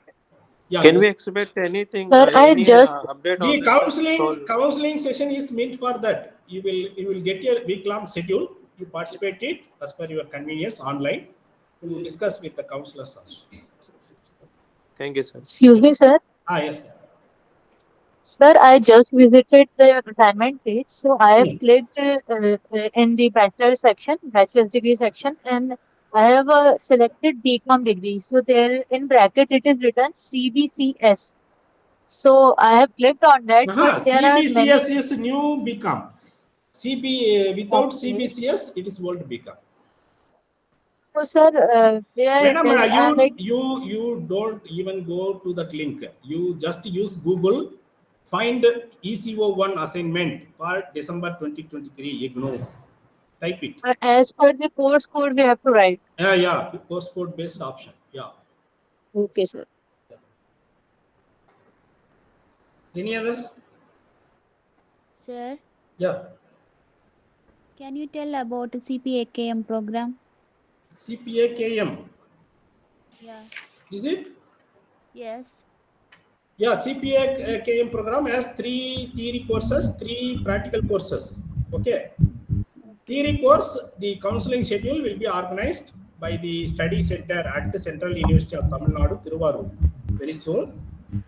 Yeah, Can yes. we expect anything, Sir, I any just update on The this, sir? counseling session is meant for that. You will get your week long schedule. You participate it as per your convenience online. You discuss with the counselors also. Thank you, sir. excuse me, sir. Yes. Sir, I just visited the assignment page, so I have Hmm. clicked in the bachelor's degree section, and I have selected BCom degree. So there in bracket it is written CBCS. So I have clicked on that, but there are many. CBCS is new BCom. Without Okay. CBCS, it is old BCom. So sir, Madam, there are like you don't even go to that link. You just use Google, find ECO1 assignment for December 2023. IGNO. Type it. as per the course code we have to write. Yeah, postcode based option. Yeah. Okay, sir. Any other? Sir, Yeah. can you tell about the CPAKM program? CPAKM. Yeah. Is it? Yes. Yeah, CPAKM program has 3 theory courses, 3 practical courses. Okay. Theory course, the counseling schedule will be organized by the study center at the Central University of Tamil Nadu, Tiruvarur, very soon.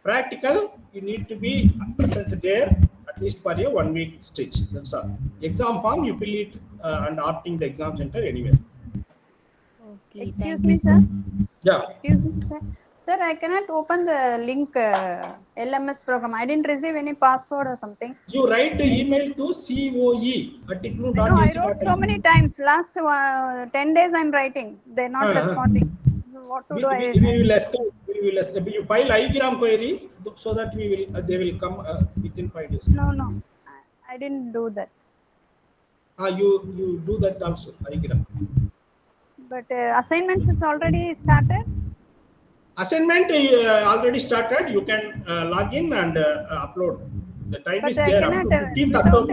Practical, you need to be present there at least for a 1 week stretch. That's all. Exam form, you fill it and opting the exam center anywhere. Okay, Excuse thank me, you, sir. sir. Yeah. Excuse me, sir. Sir, I cannot open the link LMS program. I didn't receive any password or something. You write the email to coe@ignu.ac.in. I know I wrote so many times. Last 10 days I'm writing. They're not responding. What to do? We will escape. You file igram query so that they will come within 5 days. No. I didn't do that. You do that also, igram. But assignments is already started. Assignment already started. You can log in and upload. The time But is I there up cannot, to 15th without October.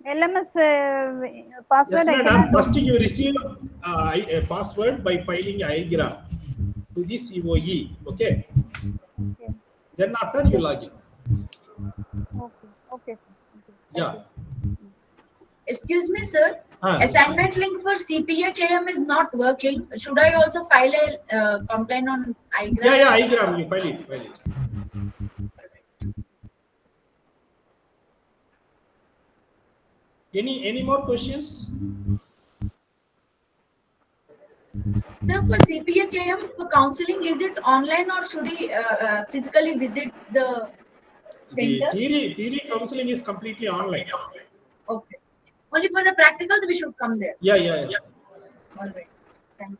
LMS Yes, password, I madam. cannot First, open. you receive a password by filing IGRAM to the COE. Okay. Okay. Then after you Okay. log in. Okay. Okay, sir. Okay. Thank Yeah. you. Excuse me, sir. Assignment link for CPAKM is not working. Should I also file a complaint on IGRAM? Yeah, IGRAM. You file it. File it. Any more questions? Sir, for CPAKM for counseling, is it online or should we physically visit the The center? theory counseling is completely online. Okay. Only for the practicals we should come there. Yeah. All right. Thank you.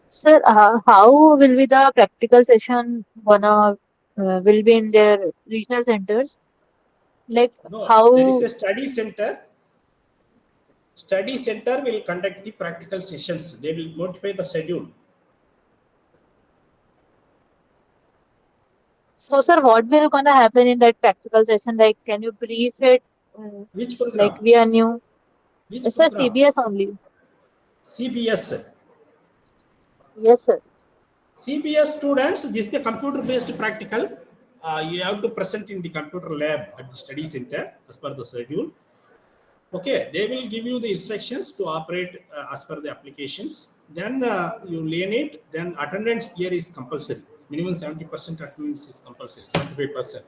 Sir, how will be the practical session gonna will be in their regional centers? Like No, there is how? a study center. Study center will conduct the practical sessions. They will notify the schedule. So, sir, what will gonna happen in that practical session? Like, can you brief it? Which Like program? we are new. Which Yes, sir, program? CBS only. CBS. Yes, sir. CBS students, this is the computer-based practical. You have to present in the computer lab at the study center as per the schedule. Okay, they will give you the instructions to operate as per the applications. Then you learn it. Then attendance here is compulsory. Minimum 70% attendance is compulsory. 75%.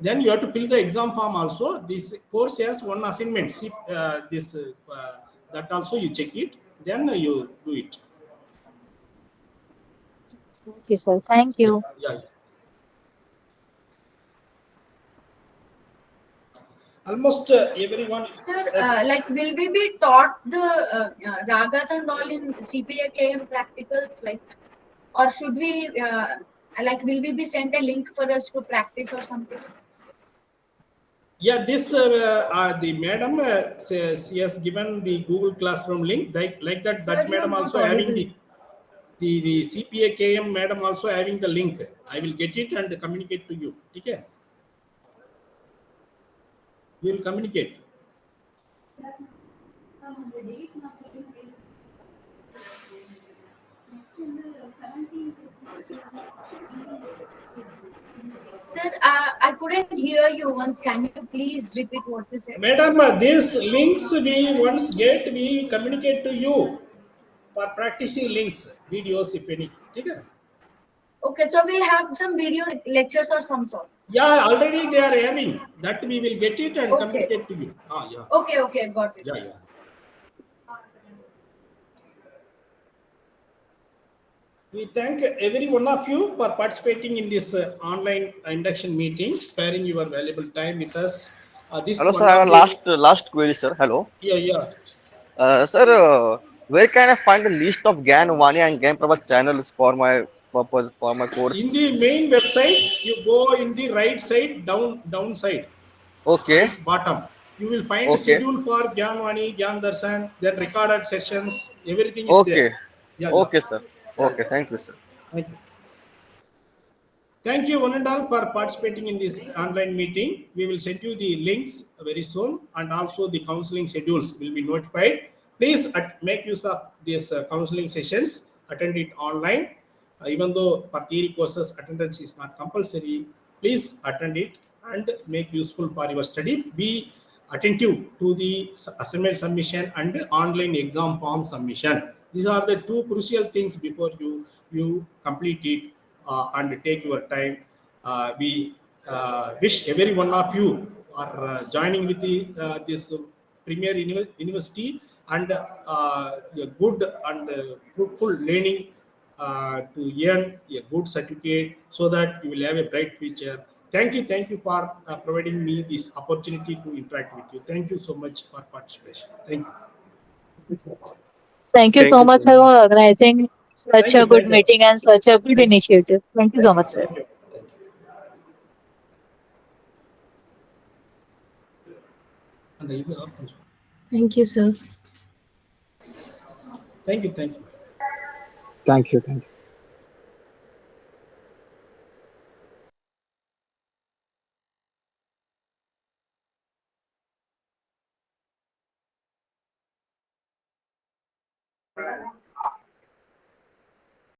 Then you have to fill the exam form also. This course has one assignment. See, that also you check it. Then you do it. Okay, sir. Thank you. Yeah. Almost everyone. Sir, like will we be taught the ragas and all in CPAKM practicals, like, or should we like will we be sent a link for us to practice or something? Yeah, this the madam she has given the Google Classroom link. Like that. Sir, That you are madam not also having audible. the CPAKM madam also having the link. I will get it and communicate to you. Okay. We will communicate. Sir, I couldn't hear you once. Can you please repeat what you said? Madam, these links we once get, we communicate to you for practicing links, videos, if any. Okay. Okay, so we'll have some video lectures or some sort. Yeah, already they are having that. We will get it and Okay. communicate to you. Yeah. Okay, got it. Yeah. We thank every one of you for participating in this online induction meeting, sparing your valuable time with us. This is Hello, sir. one I have of a the. last query, sir. Hello. Yeah. Sir, where can I find the list of GAN, Vani, and GAN Prabha channels for my purpose for my course? In the main website, you go in the right side, downside, Okay. right bottom. You will find Okay. schedule for Gyan Vani, Gyan Darshan, then recorded sessions. Everything is there. Okay. Yeah. Okay, sir. Okay. Thank you, sir. Thank you. Thank you, one and all, for participating in this online meeting. We will send you the links very soon, and also the counseling schedules will be notified. Please make use of these counseling sessions. Attend it online. Even though for theory courses attendance is not compulsory, please attend it and make useful for your study. Be attentive to the assignment submission and online exam form submission. These are the two crucial things before you complete it and take your time. We wish every one of you are joining with this premier university and a good and fruitful learning to earn a good certificate so that you will have a bright future. Thank you for providing me this opportunity to interact with you. Thank you so much for participation. Thank you. Thank you Thank so you much, so sir, much. for organizing such Thank a you. good Thank you. meeting and such a good initiative. Thank you so Thank you. much, sir. Thank you. அந்த இது of பண்ணு Thank you, sir. Thank you. Thank you. Thank you. Thank you.